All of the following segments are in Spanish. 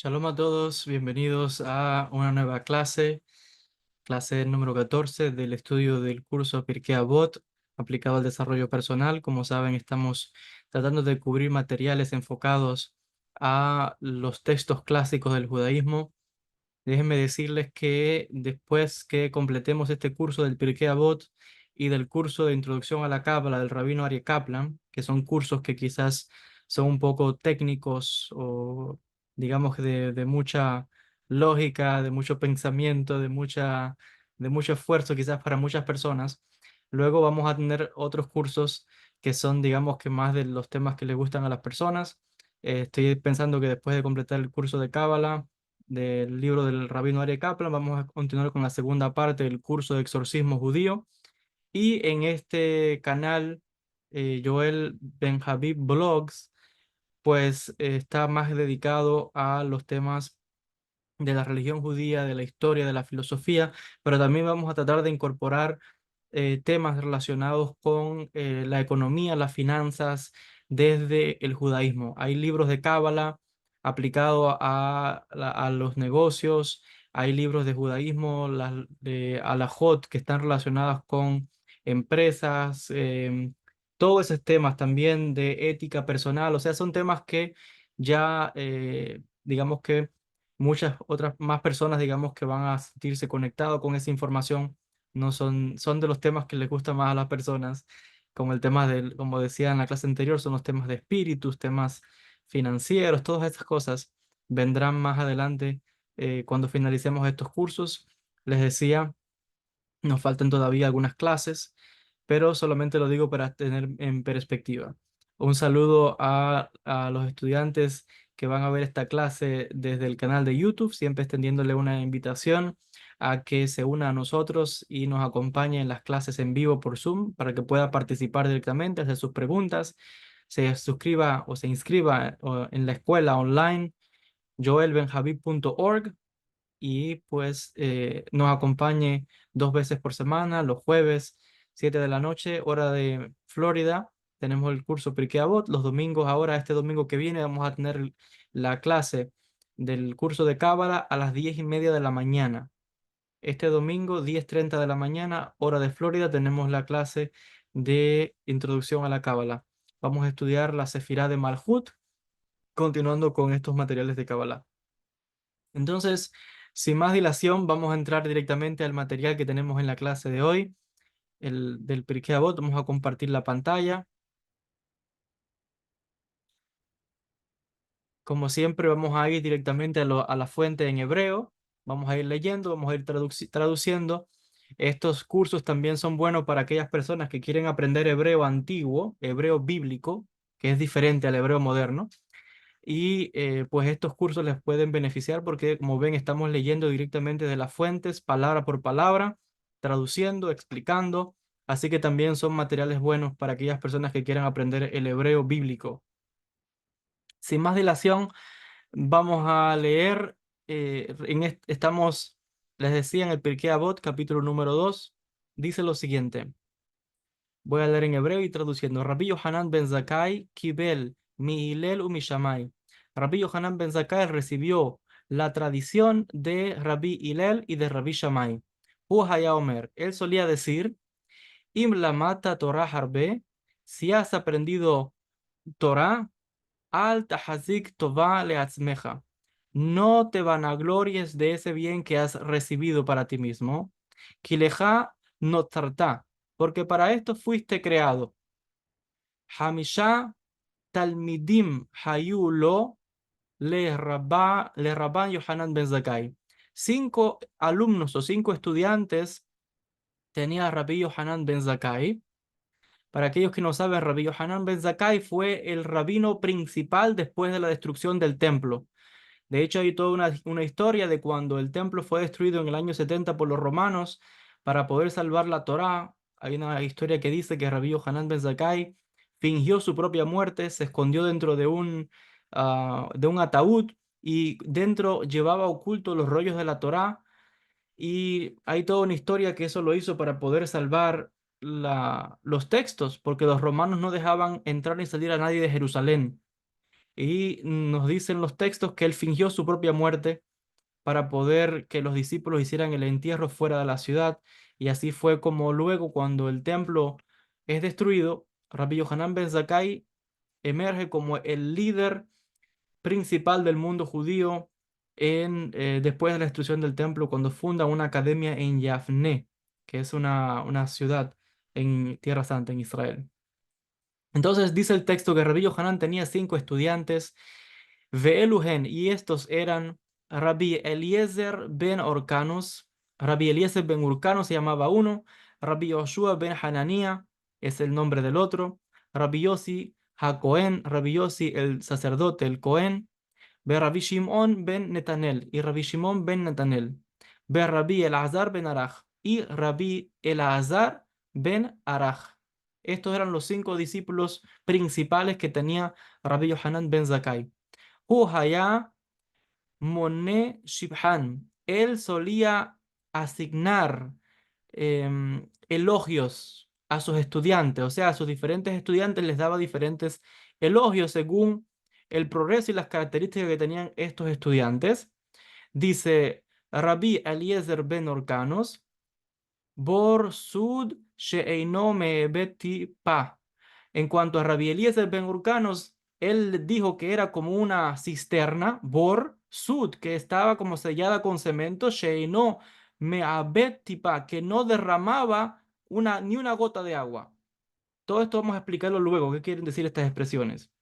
Shalom a todos, bienvenidos a una nueva clase número 14 del estudio del curso Pirkei Avot aplicado al desarrollo personal. Como saben, estamos tratando de cubrir materiales enfocados a los textos clásicos del judaísmo. Déjenme decirles que después que completemos este curso del Pirkei Avot y del curso de Introducción a la Cábala del Rabino Aryeh Kaplan, que son cursos que quizás son un poco técnicos o digamos de mucha lógica, de mucho pensamiento, de mucho esfuerzo quizás para muchas personas, luego vamos a tener otros cursos que son digamos que más de los temas que les gustan a las personas. Estoy pensando que después de completar el curso de Cábala, del libro del Rabino Aryeh Kaplan, vamos a continuar con la segunda parte del curso de exorcismo judío. Y en este canal, Joel Ben Habib Blogs, pues está más dedicado a los temas de la religión judía, de la historia, de la filosofía, pero también vamos a tratar de incorporar temas relacionados con la economía, las finanzas, desde el judaísmo. Hay libros de Cábala aplicados a los negocios, hay libros de judaísmo, las de Alajot que están relacionadas con empresas, todos esos temas también de ética personal, o sea, son temas que ya, digamos que muchas otras más personas, digamos, que van a sentirse conectados con esa información, no son de los temas que les gustan más a las personas, como el tema del, como decía en la clase anterior, son los temas de espíritus, temas financieros, todas estas cosas vendrán más adelante cuando finalicemos estos cursos. Les decía, nos faltan todavía algunas clases, pero solamente lo digo para tener en perspectiva. Un saludo a los estudiantes que van a ver esta clase desde el canal de YouTube, siempre extendiéndole una invitación a que se una a nosotros y nos acompañe en las clases en vivo por Zoom para que pueda participar directamente, hacer sus preguntas, se suscriba o se inscriba en la escuela online joelbenjavib.org y pues nos acompañe 2 veces por semana, los jueves, 7 de la noche, hora de Florida. Tenemos el curso Pirkei Avot. Los domingos, ahora este domingo que viene, vamos a tener la clase del curso de Cábala a las 10:30 de la mañana. Este domingo, 10:30 de la mañana, hora de Florida, tenemos la clase de Introducción a la Cábala. Vamos a estudiar la Sefirá de Malhut, continuando con estos materiales de Cábala. Entonces, sin más dilación, vamos a entrar directamente al material que tenemos en la clase de hoy, el del Pirkei Avot. Vamos a compartir la pantalla. Como siempre, vamos a ir directamente a la fuente en hebreo. Vamos a ir leyendo, vamos a ir traduciendo. Estos cursos también son buenos para aquellas personas que quieren aprender hebreo antiguo, hebreo bíblico, que es diferente al hebreo moderno. Y pues estos cursos les pueden beneficiar porque, como ven, estamos leyendo directamente de las fuentes, palabra por palabra, traduciendo, explicando. Así que también son materiales buenos para aquellas personas que quieran aprender el hebreo bíblico. Sin más dilación, vamos a leer. Estamos, les decía, en el Pirkei Avot, capítulo número 2. Dice lo siguiente. Voy a leer en hebreo y traduciendo. Rabbi Yohanan ben Zakkai kibel mi Hillel u mi Shammai. Rabbi Yohanan ben Zakkai recibió la tradición de Rabbi Hillel y de Rabbi Shammai. Hu haya omer. Él solía decir, Im lamata Torah harbe, si has aprendido Torah, al tahazik tova leatzmeja. No te vanaglories de ese bien que has recibido para ti mismo. Kileja notarta, porque para esto fuiste creado. Hamisha talmidim hayu lo le Rabban Yohanan ben Zakkai. 5 alumnos o 5 estudiantes tenía Rabbi Yohanan ben Zakkai. Para aquellos que no saben, Rabbi Yohanan ben Zakkai fue el rabino principal después de la destrucción del templo. De hecho, hay toda una historia de cuando el templo fue destruido en el año 70 por los romanos para poder salvar la Torá. Hay una historia que dice que Rabbi Yohanan ben Zakkai fingió su propia muerte, se escondió dentro de un ataúd y dentro llevaba oculto los rollos de la Torá. Y hay toda una historia que eso lo hizo para poder salvar los textos, porque los romanos no dejaban entrar ni salir a nadie de Jerusalén. Y nos dicen los textos que él fingió su propia muerte para poder que los discípulos hicieran el entierro fuera de la ciudad. Y así fue como luego, cuando el templo es destruido, Rabbi Yohanan ben Zakkai emerge como el líder principal del mundo judío después de la destrucción del templo, cuando funda una academia en Yafne, que es una ciudad en Tierra Santa, en Israel. Entonces dice el texto que Rabbi Yohanan tenía 5 estudiantes, Ve'eluhen, y estos eran Rabbi Eliezer ben Orcanus, Rabbi Eliezer ben Urcano se llamaba uno, Rabbi Yoshua ben Hananía es el nombre del otro, Rabbi Yossi HaKohen, Rabbi Yossi el sacerdote, el Cohen, Be Rabbi Shimon ben Netanel y Rabbi Shimon ben Netanel, Be Rabbi Elazar ben Arach y Rabbi Elazar ben Arach. Estos eran los 5 discípulos principales que tenía Rabbi Yohanan ben Zakkai. Haya Moné Shibhan. Él solía asignar elogios a sus estudiantes, o sea, a sus diferentes estudiantes les daba diferentes elogios según el progreso y las características que tenían estos estudiantes. Dice Rabbi Eliezer ben Orcanos, Bor Sud Sheeino Me'ebeti Pa. En cuanto a Rabbi Eliezer ben Urcanos, él dijo que era como una cisterna, Bor Sud, que estaba como sellada con cemento, Sheeino Me'ebeti Pa, que no derramaba ni una gota de agua. Todo esto vamos a explicarlo luego, qué quieren decir estas expresiones.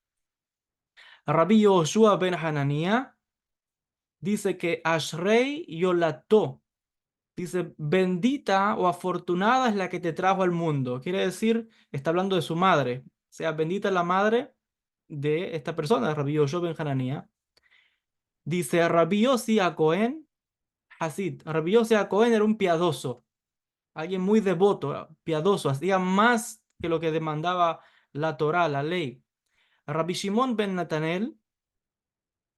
Rabbi Yoshua ben Hananía dice que Ashrei Yolato. Dice, bendita o afortunada es la que te trajo al mundo. Quiere decir, está hablando de su madre. O sea, bendita es la madre de esta persona, Rabbi Yoshua ben Hananía. Dice, Rabbi Yossi a Cohen, Hasid. Rabbi Yossi a Cohen era un piadoso, alguien muy devoto, piadoso, hacía más que lo que demandaba la Torá, la ley. Rabbi Shimon ben Netanel,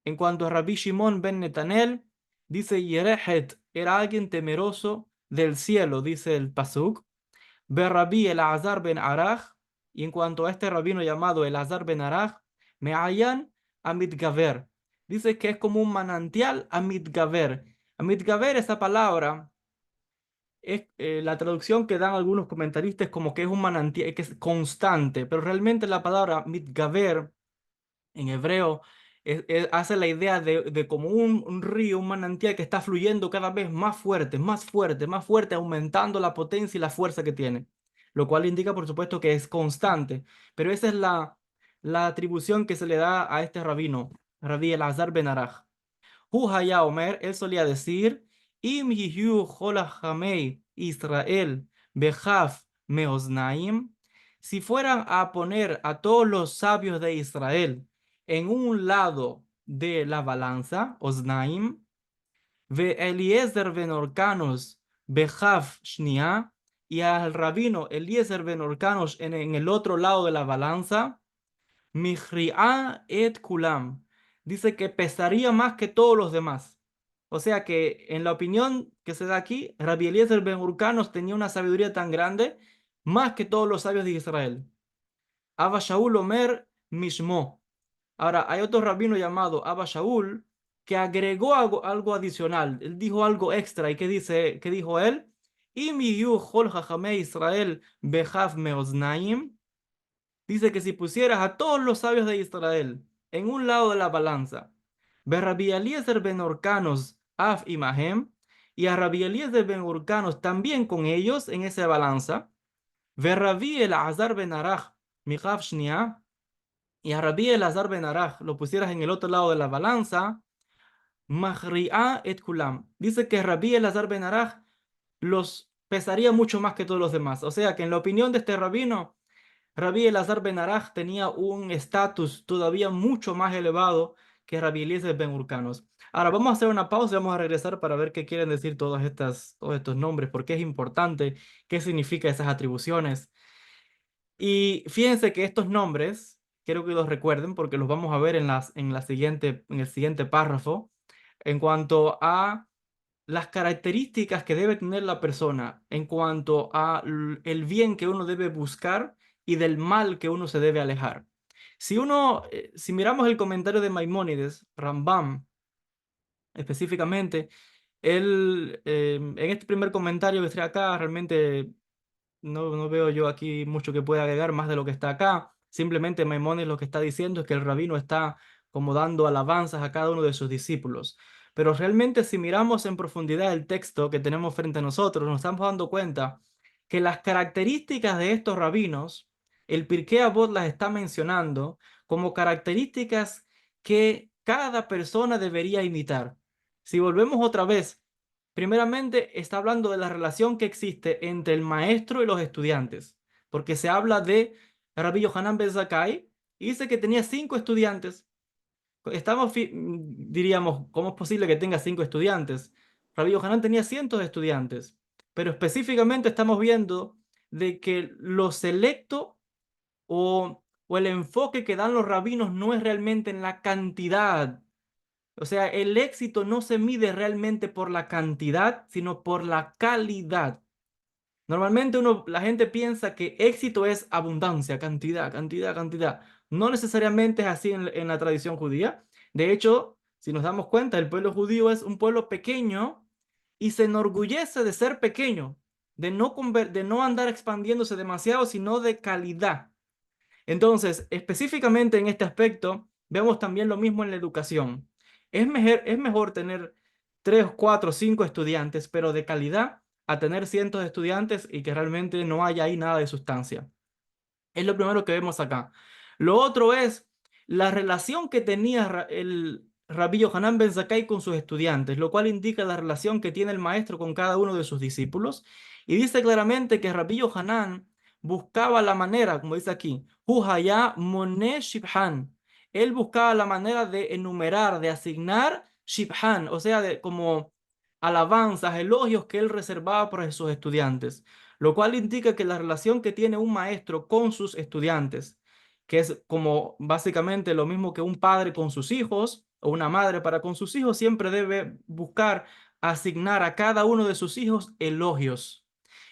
en cuanto a Rabbi Shimon ben Netanel, dice, Yerehet era alguien temeroso del cielo, dice el Pasuk. Rabbi Elazar ben Araj, y en cuanto a este rabino llamado Elazar ben Araj, Me'ayan Amitgaver. Dice que es como un manantial Amitgaver. Amitgaver, esa palabra, es la traducción que dan algunos comentaristas como que es un manantial, que es constante, pero realmente la palabra Amitgaver en hebreo hace la idea de como un río, un manantial que está fluyendo cada vez más fuerte, más fuerte, más fuerte, aumentando la potencia y la fuerza que tiene. Lo cual indica, por supuesto, que es constante. Pero esa es la atribución que se le da a este rabino, Rabbi Elazar ben Araj. Haya Omer, él solía decir, Im yihu hamei Israel bechaf meoznaim, si fueran a poner a todos los sabios de Israel en un lado de la balanza, oznaim, ve Eliezer ben Orcanos bechaf shnia, y al rabino Eliezer ben Orcanos en el otro lado de la balanza, Mihri'a et kulam. Dice que pesaría más que todos los demás. O sea que en la opinión que se da aquí, Rabbi Eliezer ben Urcanos tenía una sabiduría tan grande, más que todos los sabios de Israel. Abba Shaul Omer Mishmo. Ahora, hay otro rabino llamado Abba Shaul que agregó algo adicional. Él dijo algo extra. ¿Y qué dijo él? Im yiyu chol chachamei Israel bechav meoznaim. Dice que si pusieras a todos los sabios de Israel en un lado de la balanza, ve Rabbi Eliezer ben Orcanos af imahem, y a Rabbi Eliezer ben Orcanos también con ellos en esa balanza, ve Rabbi Elazar ben Arach michaf shnia, y a Rabbi Elazar ben Arach lo pusieras en el otro lado de la balanza, Mahri'a et kulam. Dice que Rabbi Elazar ben Arach los pesaría mucho más que todos los demás. O sea que en la opinión de este rabino, Rabbi Elazar ben Araj tenía un estatus todavía mucho más elevado que Rabbi Eliezer ben Urcanos. Ahora vamos a hacer una pausa y vamos a regresar para ver qué quieren decir todos estos nombres, por qué es importante, qué significa esas atribuciones. Y fíjense que estos nombres, quiero que los recuerden porque los vamos a ver en el siguiente párrafo, en cuanto a las características que debe tener la persona, en cuanto a el bien que uno debe buscar y del mal que uno se debe alejar. Si miramos el comentario de Maimónides, Rambam específicamente, él, en este primer comentario que estoy acá, realmente no veo yo aquí mucho que pueda agregar más de lo que está acá. Simplemente Maimónides lo que está diciendo es que el rabino está como dando alabanzas a cada uno de sus discípulos. Pero realmente si miramos en profundidad el texto que tenemos frente a nosotros, nos estamos dando cuenta que las características de estos rabinos, el Pirkei Avot las está mencionando como características que cada persona debería imitar. Si volvemos otra vez, primeramente está hablando de la relación que existe entre el maestro y los estudiantes, porque se habla de Rabbi Yohanan ben Zakkai y dice que tenía 5 estudiantes. Diríamos, ¿cómo es posible que tenga 5 estudiantes? Rabbi Yohanan tenía cientos de estudiantes, pero específicamente estamos viendo de que lo selecto o el enfoque que dan los rabinos no es realmente en la cantidad. O sea, el éxito no se mide realmente por la cantidad, sino por la calidad. Normalmente la gente piensa que éxito es abundancia, cantidad, cantidad, cantidad. No necesariamente es así en la tradición judía. De hecho, si nos damos cuenta, el pueblo judío es un pueblo pequeño y se enorgullece de ser pequeño, de no andar expandiéndose demasiado, sino de calidad. Entonces, específicamente en este aspecto, vemos también lo mismo en la educación. Es mejor tener 3, 4, 5 estudiantes, pero de calidad, a tener cientos de estudiantes y que realmente no haya ahí nada de sustancia. Es lo primero que vemos acá. Lo otro es la relación que tenía el Rabbi Yohanan ben Zakkai con sus estudiantes, lo cual indica la relación que tiene el maestro con cada uno de sus discípulos. Y dice claramente que Rabbi Yohanan buscaba la manera, como dice aquí, Hu haya mone shibhan. Él buscaba la manera de enumerar, de asignar shibhan, o sea, de como alabanzas, elogios que él reservaba para sus estudiantes, lo cual indica que la relación que tiene un maestro con sus estudiantes, que es como básicamente lo mismo que un padre con sus hijos o una madre para con sus hijos, siempre debe buscar asignar a cada uno de sus hijos elogios.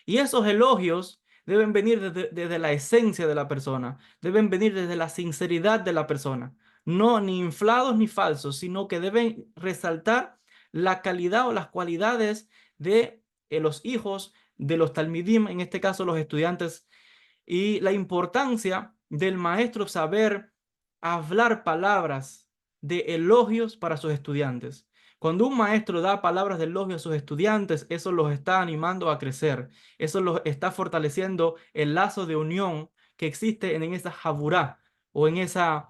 Y esos elogios deben venir desde la esencia de la persona, deben venir desde la sinceridad de la persona, no ni inflados ni falsos, sino que deben resaltar la calidad o las cualidades de los hijos de los talmidim, en este caso los estudiantes, y la importancia del maestro saber hablar palabras de elogios para sus estudiantes. Cuando un maestro da palabras de elogio a sus estudiantes, eso los está animando a crecer, eso los está fortaleciendo el lazo de unión que existe en esa jaburá o en esa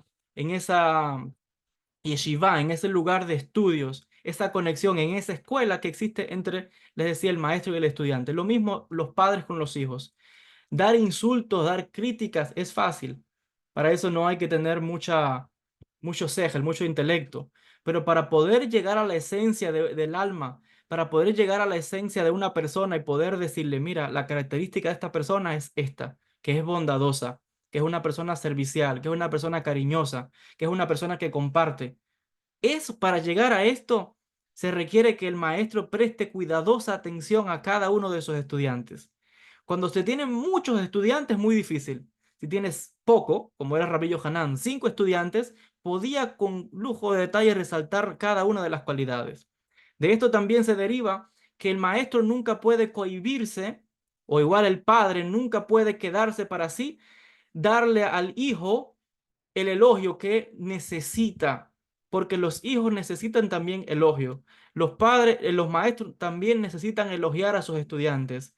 yeshiva, en ese lugar de estudios, esa conexión, en esa escuela que existe entre, les decía, el maestro y el estudiante. Lo mismo los padres con los hijos. Dar insultos, dar críticas es fácil. Para eso no hay que tener mucho ceja, mucho intelecto. Pero para poder llegar a la esencia del alma, para poder llegar a la esencia de una persona y poder decirle, mira, la característica de esta persona es esta, que es bondadosa, que es una persona servicial, que es una persona cariñosa, que es una persona que comparte. Para llegar a esto, se requiere que el maestro preste cuidadosa atención a cada uno de sus estudiantes. Cuando se tienen muchos estudiantes, es muy difícil. Si tienes poco, como era Rabbi Yohanan, 5 estudiantes, podía con lujo de detalle resaltar cada una de las cualidades. De esto también se deriva que el maestro nunca puede cohibirse, o igual el padre nunca puede quedarse para sí, darle al hijo el elogio que necesita, porque los hijos necesitan también elogio. Los padres, los maestros también necesitan elogiar a sus estudiantes.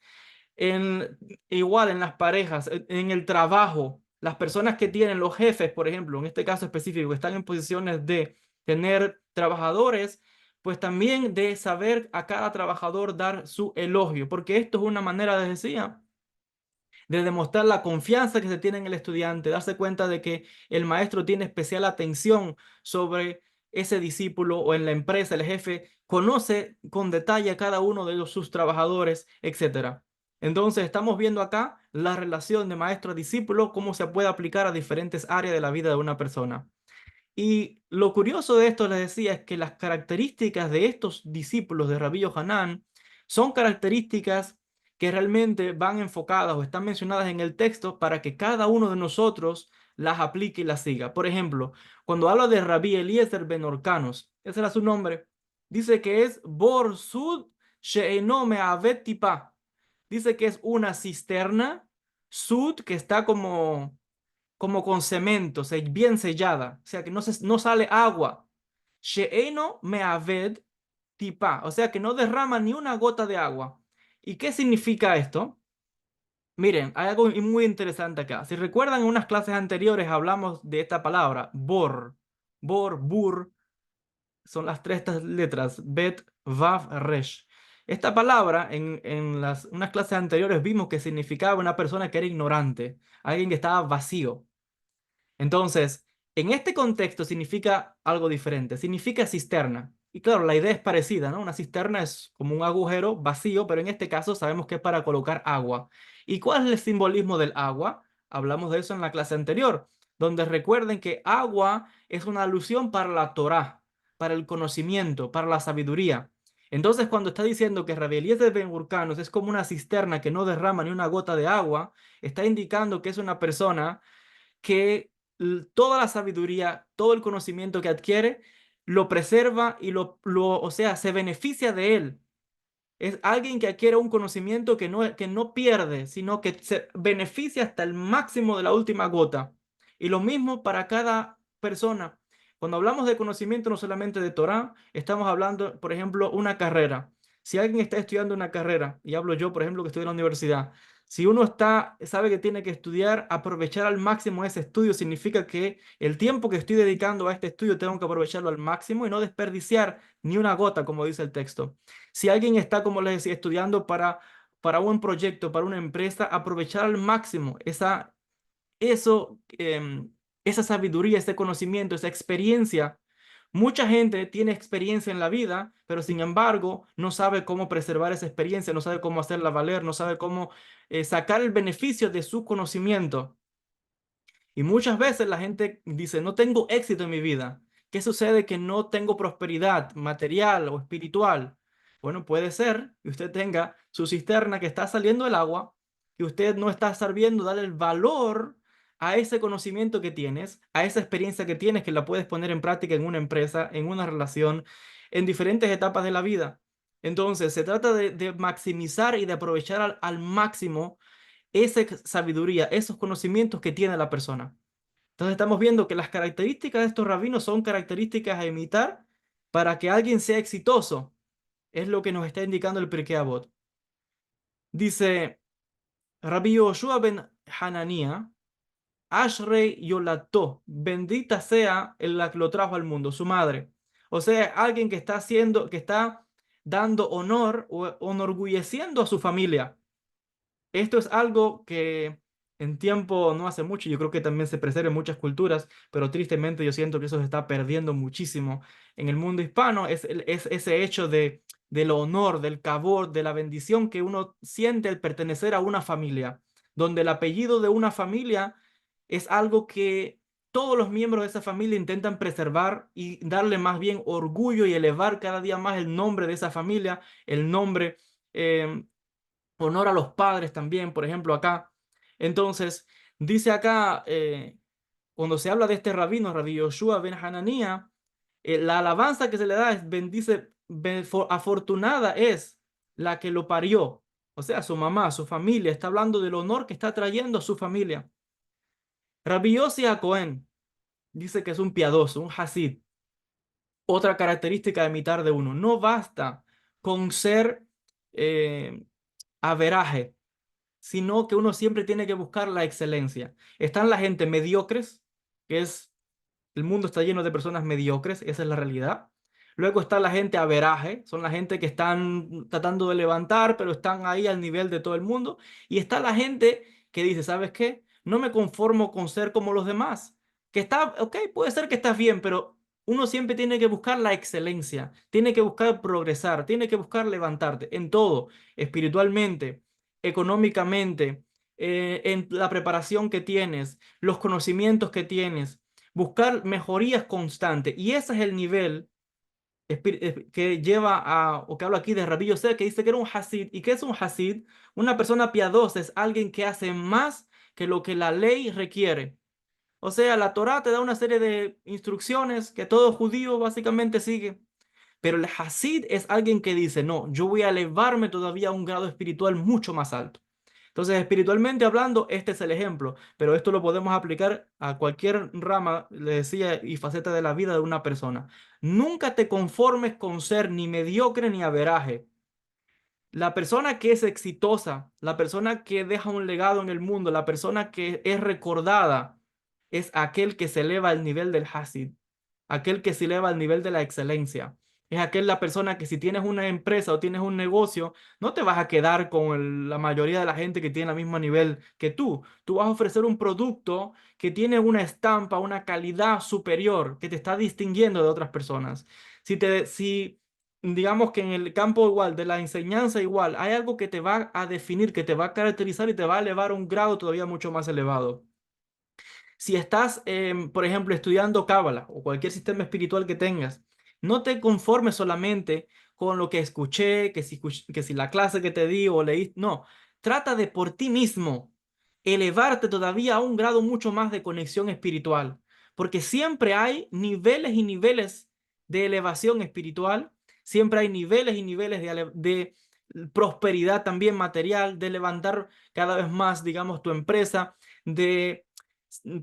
En, igual en las parejas, en el trabajo, las personas que tienen los jefes, por ejemplo, en este caso específico, que están en posiciones de tener trabajadores, pues también de saber a cada trabajador dar su elogio, porque esto es una manera, les decía, de demostrar la confianza que se tiene en el estudiante, darse cuenta de que el maestro tiene especial atención sobre ese discípulo o en la empresa, el jefe conoce con detalle a cada uno de sus trabajadores, etcétera. Entonces estamos viendo acá la relación de maestro a discípulo, cómo se puede aplicar a diferentes áreas de la vida de una persona. Y lo curioso de esto, les decía, es que las características de estos discípulos de Rabí Yohanan son características que realmente van enfocadas o están mencionadas en el texto para que cada uno de nosotros las aplique y las siga. Por ejemplo, cuando habla de Rabí Eliezer ben Orcanos, ese era su nombre, dice que es Bor Sud She'eno Me'avet Tipa. Dice que es una cisterna Sud que está como con cemento, bien sellada, o sea que no sale agua. She'eno Me'aved Tipa, o sea que no derrama ni una gota de agua. ¿Y qué significa esto? Miren, hay algo muy interesante acá. Si recuerdan, en unas clases anteriores hablamos de esta palabra, bur, son las tres letras, bet, vav, resh. Esta palabra, en unas clases anteriores vimos que significaba una persona que era ignorante, alguien que estaba vacío. Entonces, en este contexto significa algo diferente, significa cisterna. Y claro, la idea es parecida, ¿no? Una cisterna es como un agujero vacío, pero en este caso sabemos que es para colocar agua. ¿Y cuál es el simbolismo del agua? Hablamos de eso en la clase anterior, donde recuerden que agua es una alusión para la Torá, para el conocimiento, para la sabiduría. Entonces, cuando está diciendo que Rabbi Eliezer ben Hurcanos es como una cisterna que no derrama ni una gota de agua, está indicando que es una persona que toda la sabiduría, todo el conocimiento que adquiere, lo preserva y o sea, se beneficia de él. Es alguien que adquiere un conocimiento que no pierde, sino que se beneficia hasta el máximo de la última gota. Y lo mismo para cada persona. Cuando hablamos de conocimiento, no solamente de Torah, estamos hablando, por ejemplo, una carrera. Si alguien está estudiando una carrera, y hablo yo, por ejemplo, que estoy en la universidad, si uno sabe que tiene que estudiar, aprovechar al máximo ese estudio significa que el tiempo que estoy dedicando a este estudio tengo que aprovecharlo al máximo y no desperdiciar ni una gota, como dice el texto. Si alguien está, como les decía, estudiando para un proyecto, para una empresa, aprovechar al máximo eso, esa sabiduría, ese conocimiento, esa experiencia. Mucha gente tiene experiencia en la vida, pero sin embargo no sabe cómo preservar esa experiencia, no sabe cómo hacerla valer, no sabe cómo sacar el beneficio de su conocimiento. Y muchas veces la gente dice, no tengo éxito en mi vida. ¿Qué sucede? Que no tengo prosperidad material o espiritual. Bueno, puede ser que usted tenga su cisterna que está saliendo el agua, que usted no está sabiendo darle el valor a ese conocimiento que tienes, a esa experiencia que tienes, que la puedes poner en práctica en una empresa, en una relación, en diferentes etapas de la vida. Entonces, se trata de maximizar y de aprovechar al máximo esa sabiduría, esos conocimientos que tiene la persona. Entonces estamos viendo que las características de estos rabinos son características a imitar para que alguien sea exitoso. Es lo que nos está indicando el Pirkei Avot. Dice Rabbi Yoshua ben Hanania, Ashrei Yolato, bendita sea la que lo trajo al mundo, su madre. O sea, alguien que está dando honor o enorgulleciendo a su familia. Esto es algo que en tiempo no hace mucho, yo creo que también se preserva en muchas culturas, pero tristemente yo siento que eso se está perdiendo muchísimo. En el mundo hispano es ese hecho del honor, del cabor, de la bendición que uno siente al pertenecer a una familia, donde el apellido de una familia es algo que todos los miembros de esa familia intentan preservar y darle más bien orgullo y elevar cada día más el nombre de esa familia, el nombre. Honor a los padres también, por ejemplo, acá. Entonces, dice acá, cuando se habla de este rabino, Rabbi Yoshua ben Hananía, la alabanza que se le da es afortunada es la que lo parió, o sea, su mamá, su familia, está hablando del honor que está trayendo a su familia. Rabbi Yossi Cohen dice que es un piadoso, un hasid. Otra característica de imitar de uno, no basta con ser eh, averaje, sino que uno siempre tiene que buscar la excelencia. Están la gente mediocres, que es, el mundo está lleno de personas mediocres, esa es la realidad. Luego está la gente averaje, son la gente que están tratando de levantar, pero están ahí al nivel de todo el mundo. Y está la gente que dice, ¿sabes qué? No me conformo con ser como los demás. Que está, ok, puede ser que estás bien, pero uno siempre tiene que buscar la excelencia, tiene que buscar progresar, tiene que buscar levantarte en todo, espiritualmente, económicamente, en la preparación que tienes, los conocimientos que tienes, buscar mejorías constantes. Y ese es el nivel que lleva o que habla aquí de Rabbi Yosef, que dice que era un hasid. ¿Y qué es un hasid? Una persona piadosa es alguien que hace más que lo que la ley requiere. O sea, la Torá te da una serie de instrucciones que todo judío básicamente sigue. Pero el Hasid es alguien que dice, no, yo voy a elevarme todavía a un grado espiritual mucho más alto. Entonces, espiritualmente hablando, este es el ejemplo, pero esto lo podemos aplicar a cualquier rama, le decía, y faceta de la vida de una persona. Nunca te conformes con ser ni mediocre ni averaje. La persona que es exitosa, la persona que deja un legado en el mundo, la persona que es recordada, es aquel que se eleva al nivel del Hasid, aquel que se eleva al nivel de la excelencia. Es aquel la persona que si tienes una empresa o tienes un negocio, no te vas a quedar con la mayoría de la gente que tiene el mismo nivel que tú. Tú vas a ofrecer un producto que tiene una estampa, una calidad superior, que te está distinguiendo de otras personas. Si digamos que en el campo igual, de la enseñanza igual, hay algo que te va a definir, que te va a caracterizar y te va a elevar a un grado todavía mucho más elevado. Si estás, por ejemplo, estudiando Cábala o cualquier sistema espiritual que tengas, no te conformes solamente con lo que escuché, que si la clase que te di o leí, no, trata de por ti mismo elevarte todavía a un grado mucho más de conexión espiritual, porque siempre hay niveles y niveles de elevación espiritual, siempre hay niveles y niveles de prosperidad también material, de levantar cada vez más, digamos, tu empresa, de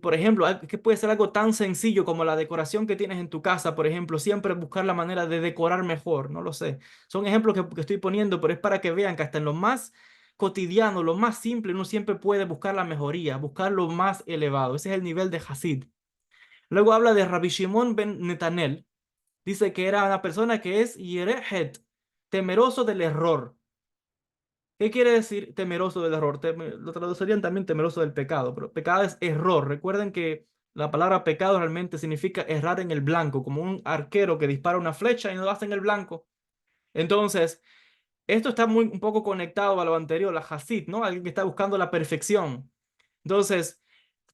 por ejemplo, que puede ser algo tan sencillo como la decoración que tienes en tu casa, por ejemplo, siempre buscar la manera de decorar mejor, no lo sé. Son ejemplos que estoy poniendo, pero es para que vean que hasta en lo más cotidiano, lo más simple, uno siempre puede buscar la mejoría, buscar lo más elevado. Ese es el nivel de Hasid. Luego habla de Rabbi Shimon ben Netanel. Dice que era una persona que es Yerehet, temeroso del error. ¿Qué quiere decir temeroso del error? Lo traducirían también temeroso del pecado, pero pecado es error. Recuerden que la palabra pecado realmente significa errar en el blanco, como un arquero que dispara una flecha y no lo hace en el blanco. Entonces, esto está un poco conectado a lo anterior, la Hasid, ¿no? Alguien que está buscando la perfección. Entonces,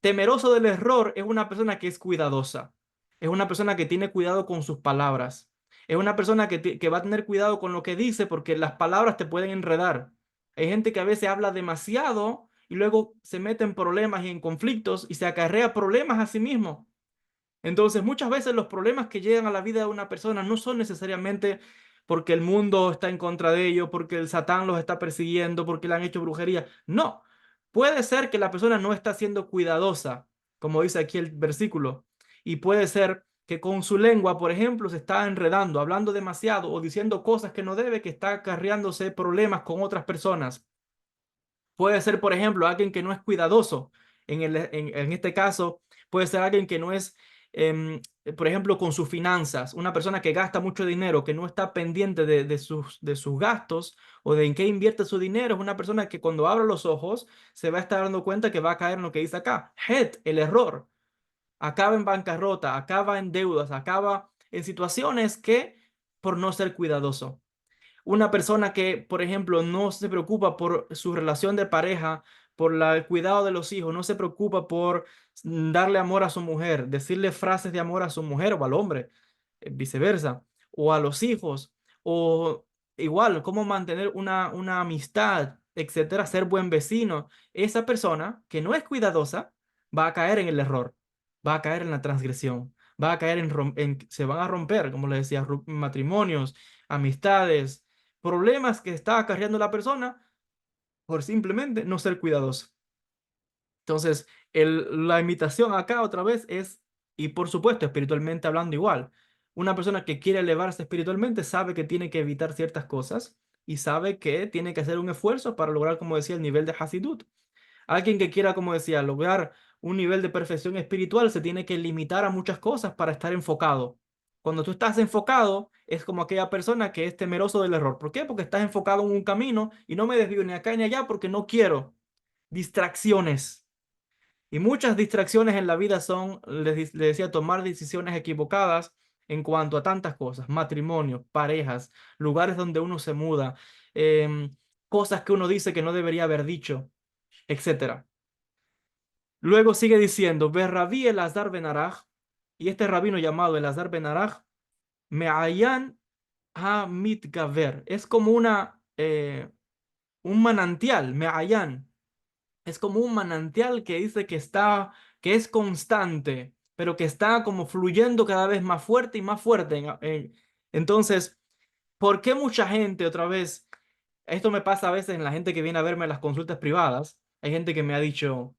temeroso del error es una persona que es cuidadosa, es una persona que tiene cuidado con sus palabras, es una persona que va a tener cuidado con lo que dice porque las palabras te pueden enredar. Hay gente que a veces habla demasiado y luego se mete en problemas y en conflictos y se acarrea problemas a sí mismo. Entonces, muchas veces los problemas que llegan a la vida de una persona no son necesariamente porque el mundo está en contra de ellos, porque el Satán los está persiguiendo, porque le han hecho brujería. No, puede ser que la persona no está siendo cuidadosa, como dice aquí el versículo, y puede ser que con su lengua, por ejemplo, se está enredando, hablando demasiado o diciendo cosas que no debe, que está acarreándose problemas con otras personas. Puede ser, por ejemplo, alguien que no es cuidadoso. En este caso, puede ser alguien que no es, por ejemplo, con sus finanzas. Una persona que gasta mucho dinero, que no está pendiente de sus gastos o de en qué invierte su dinero. Es una persona que cuando abra los ojos se va a estar dando cuenta que va a caer en lo que dice acá. El error. Acaba en bancarrota, acaba en deudas, acaba en situaciones que por no ser cuidadoso. Una persona que, por ejemplo, no se preocupa por su relación de pareja, por el cuidado de los hijos, no se preocupa por darle amor a su mujer, decirle frases de amor a su mujer o al hombre, viceversa, o a los hijos, o igual, cómo mantener una amistad, etcétera, ser buen vecino. Esa persona que no es cuidadosa va a caer en el error, va a caer en la transgresión, va a caer se van a romper, como les decía, matrimonios, amistades, problemas que está acarreando la persona por simplemente no ser cuidadoso. Entonces, la invitación acá otra vez es, y por supuesto, espiritualmente hablando igual, una persona que quiere elevarse espiritualmente sabe que tiene que evitar ciertas cosas y sabe que tiene que hacer un esfuerzo para lograr, como decía, el nivel de Hasidut. Alguien que quiera, como decía, lograr un nivel de perfección espiritual se tiene que limitar a muchas cosas para estar enfocado. Cuando tú estás enfocado, es como aquella persona que es temeroso del error. ¿Por qué? Porque estás enfocado en un camino y no me desvío ni acá ni allá porque no quiero distracciones. Y muchas distracciones en la vida son, les decía, tomar decisiones equivocadas en cuanto a tantas cosas, matrimonio, parejas, lugares donde uno se muda, em, cosas que uno dice que no debería haber dicho, etcétera. Luego sigue diciendo, Berrabí Elazar ben Araj, y este rabino llamado Elazar ben Araj, Me'ayan ha-mitgaver, es como un manantial, Me'ayan, es como un manantial que dice que está, que es constante, pero que está como fluyendo cada vez más fuerte y más fuerte. Entonces, ¿por qué mucha gente, otra vez, esto me pasa a veces en la gente que viene a verme en las consultas privadas? Hay gente que me ha dicho,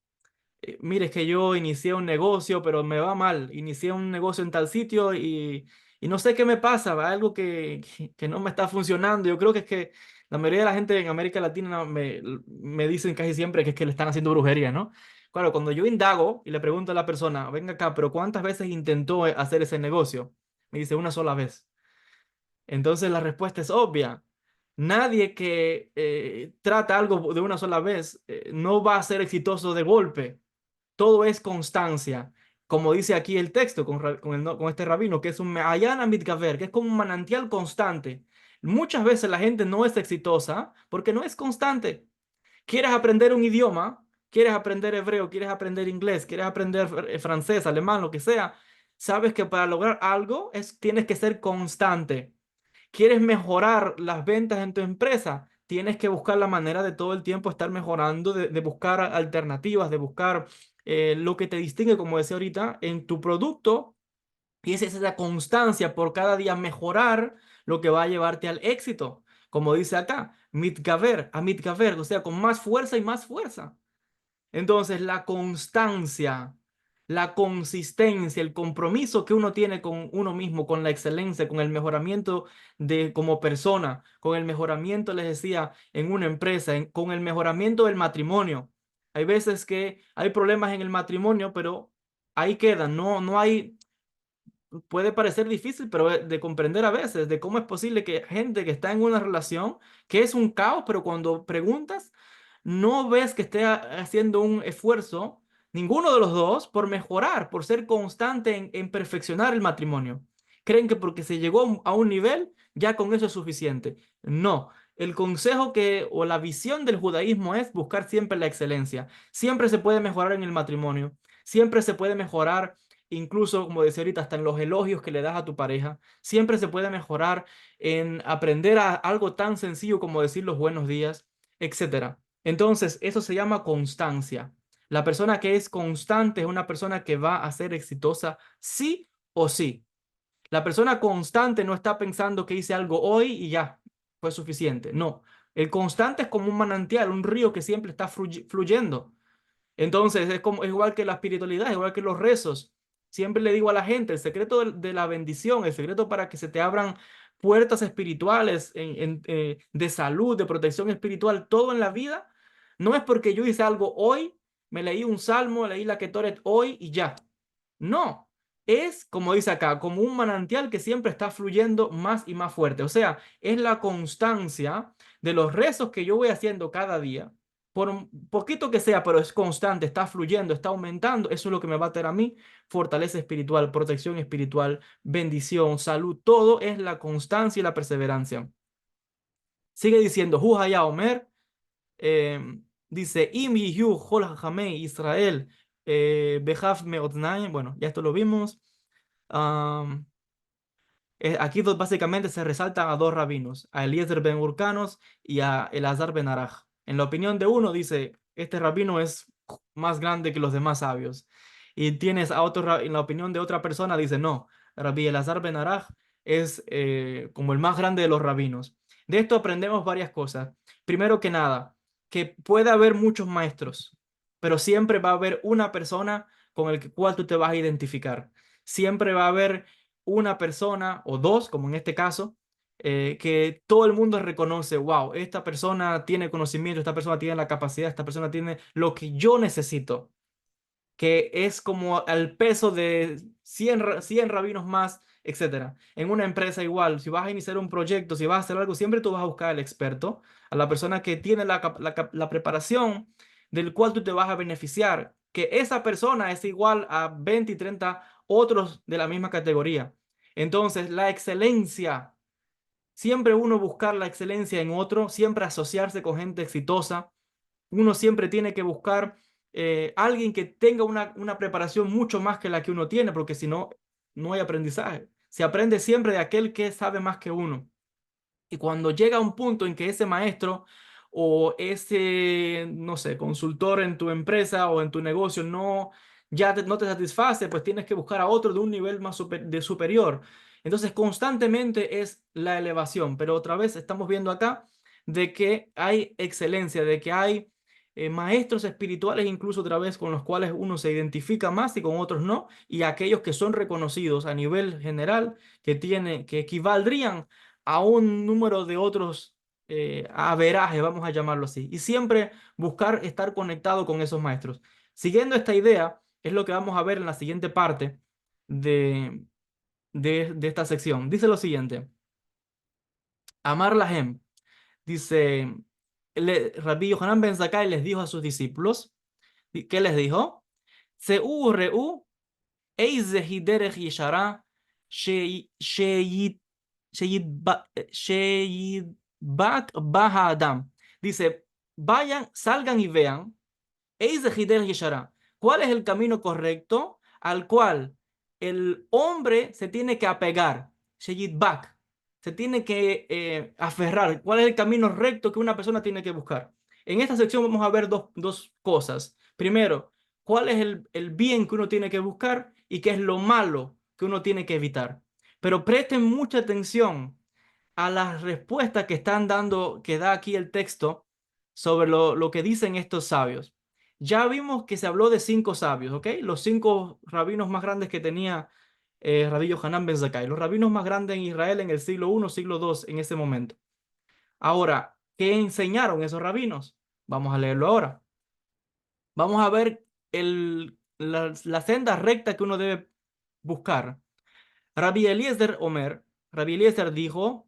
mire, es que yo inicié un negocio, pero me va mal. Inicié un negocio en tal sitio y no sé qué me pasa, ¿va? Algo que no me está funcionando. Yo creo que es que la mayoría de la gente en América Latina me dicen casi siempre que es que le están haciendo brujería, ¿no? Claro, cuando yo indago y le pregunto a la persona, venga acá, pero ¿cuántas veces intentó hacer ese negocio? Me dice una sola vez. Entonces la respuesta es obvia. Nadie que trata algo de una sola vez no va a ser exitoso de golpe. Todo es constancia. Como dice aquí el texto con este rabino, que es un Me'ayan Mitgaver, que es como un manantial constante. Muchas veces la gente no es exitosa porque no es constante. ¿Quieres aprender un idioma? ¿Quieres aprender hebreo? ¿Quieres aprender inglés? ¿Quieres aprender francés, alemán, lo que sea? Sabes que para lograr algo tienes que ser constante. ¿Quieres mejorar las ventas en tu empresa? Tienes que buscar la manera de todo el tiempo estar mejorando, de buscar alternativas, de buscar lo que te distingue, como decía ahorita, en tu producto. Y es esa constancia por cada día mejorar lo que va a llevarte al éxito. Como dice acá, mitgaver, a mitgaver, o sea, con más fuerza y más fuerza. Entonces, la constancia, la consistencia, el compromiso que uno tiene con uno mismo, con la excelencia, con el mejoramiento de como persona, con el mejoramiento, les decía, en una empresa, con el mejoramiento del matrimonio. Hay veces que hay problemas en el matrimonio, pero ahí quedan, no hay, puede parecer difícil, pero de comprender a veces de cómo es posible que gente que está en una relación que es un caos, pero cuando preguntas, no ves que esté haciendo un esfuerzo, ninguno de los dos, por mejorar, por ser constante en perfeccionar el matrimonio. Creen que porque se llegó a un nivel, ya con eso es suficiente. No. El consejo que o la visión del judaísmo es buscar siempre la excelencia. Siempre se puede mejorar en el matrimonio. Siempre se puede mejorar incluso, como decía ahorita, hasta en los elogios que le das a tu pareja, siempre se puede mejorar en aprender algo tan sencillo como decir los buenos días, etcétera. Entonces, eso se llama constancia. La persona que es constante es una persona que va a ser exitosa sí o sí. La persona constante no está pensando que hice algo hoy y ya fue suficiente. No, el constante es como un manantial, un río que siempre está fluyendo. Entonces, es igual que la espiritualidad, es igual que los rezos. Siempre le digo a la gente, el secreto de la bendición, el secreto para que se te abran puertas espirituales, de salud, de protección espiritual, todo en la vida, no es porque yo hice algo hoy, me leí un salmo, leí la Ketoret hoy y ya. No, es como dice acá, como un manantial que siempre está fluyendo más y más fuerte. O sea, es la constancia de los rezos que yo voy haciendo cada día por un poquito que sea, pero es constante, está fluyendo, está aumentando, eso es lo que me va a traer a mí fortaleza espiritual, protección espiritual, bendición, salud, todo es la constancia y la perseverancia. Sigue diciendo, Hu Haya Omer, dice, Im Yihu Chol Hajamei Israel, Behaf Meotnaim, bueno, ya esto lo vimos. Aquí básicamente se resaltan a dos rabinos, a Eliezer ben Urcanos y a Elazar ben Araj. En la opinión de uno dice, este rabino es más grande que los demás sabios. Y tienes a otro, en la opinión de otra persona dice, no, Rabbi Elazar ben Araj es como el más grande de los rabinos. De esto aprendemos varias cosas. Primero que nada, que puede haber muchos maestros, pero siempre va a haber una persona con el cual tú te vas a identificar. Siempre va a haber una persona o dos, como en este caso, que todo el mundo reconoce, wow, esta persona tiene conocimiento, esta persona tiene la capacidad, esta persona tiene lo que yo necesito, que es como al peso de 100 rabinos más, etcétera. En una empresa igual, si vas a iniciar un proyecto, si vas a hacer algo, siempre tú vas a buscar al experto, a la persona que tiene la preparación del cual tú te vas a beneficiar, que esa persona es igual a 20 y 30 otros de la misma categoría. Entonces, la excelencia, siempre uno buscar la excelencia en otro, siempre asociarse con gente exitosa, uno siempre tiene que buscar alguien que tenga una preparación mucho más que la que uno tiene, porque si no, no hay aprendizaje. Se aprende siempre de aquel que sabe más que uno. Y cuando llega un punto en que ese maestro o ese, no sé, consultor en tu empresa o en tu negocio no no te satisface, pues tienes que buscar a otro de un nivel más superior. Entonces, constantemente es la elevación, pero otra vez estamos viendo acá de que hay excelencia, de que hay maestros espirituales incluso otra vez con los cuales uno se identifica más y con otros no, y aquellos que son reconocidos a nivel general, que equivaldrían a un número de otros averajes, vamos a llamarlo así, y siempre buscar estar conectado con esos maestros. Siguiendo esta idea, es lo que vamos a ver en la siguiente parte de, de esta sección. Dice lo siguiente: Amar Lahem. Dice, Rabbi Yohanan ben Zakkai les dijo a sus discípulos, ¿qué les dijo? Se'u re'u eizehi derech yeshara sheyidbat baha adam. Dice, vayan, salgan y vean. ¿Cuál es el camino correcto al cual el hombre se tiene que apegar? Sheyidbak. Se tiene que aferrar. ¿Cuál es el camino recto que una persona tiene que buscar? En esta sección vamos a ver dos cosas. Primero, ¿cuál es el bien que uno tiene que buscar y qué es lo malo que uno tiene que evitar? Pero presten mucha atención a las respuestas que están dando, que da aquí el texto sobre lo que dicen estos sabios. Ya vimos que se habló de 5 sabios, ¿ok? Los 5 rabinos más grandes que tenía Rabbi Yohanan ben Zakkai, los rabinos más grandes en Israel en el siglo I, siglo II, en ese momento. Ahora, ¿qué enseñaron esos rabinos? Vamos a leerlo ahora. Vamos a ver la senda recta que uno debe buscar. Rabbi Eliezer Omer, Rabbi Eliezer dijo,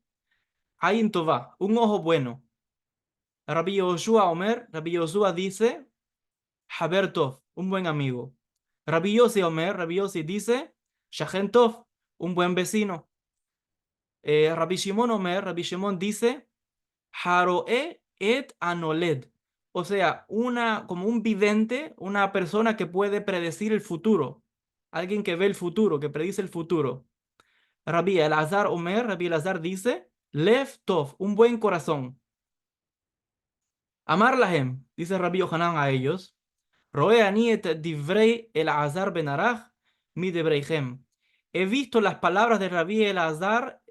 Ayin Tová, un ojo bueno. Rabbi Yoshua Omer, Rabbi Yoshua dice, Haber Tov, un buen amigo. Rabbi Yossi Omer, Rabbi Yossi dice, Shachen Tov, un buen vecino. Rabbi Shimon Omer, Rabbi Shimon dice, Haroe et Anoled. O sea, como un vidente, una persona que puede predecir el futuro. Alguien que ve el futuro, que predice el futuro. Rabbi Elazar Omer, Rabbi Elazar dice, Lev Tov, un buen corazón. Amar Lahem, dice Rabbi Yohanan a ellos, Roe ani et divrei Elazar ben Arach mi debreichem. He visto las palabras de Rabbi Elazar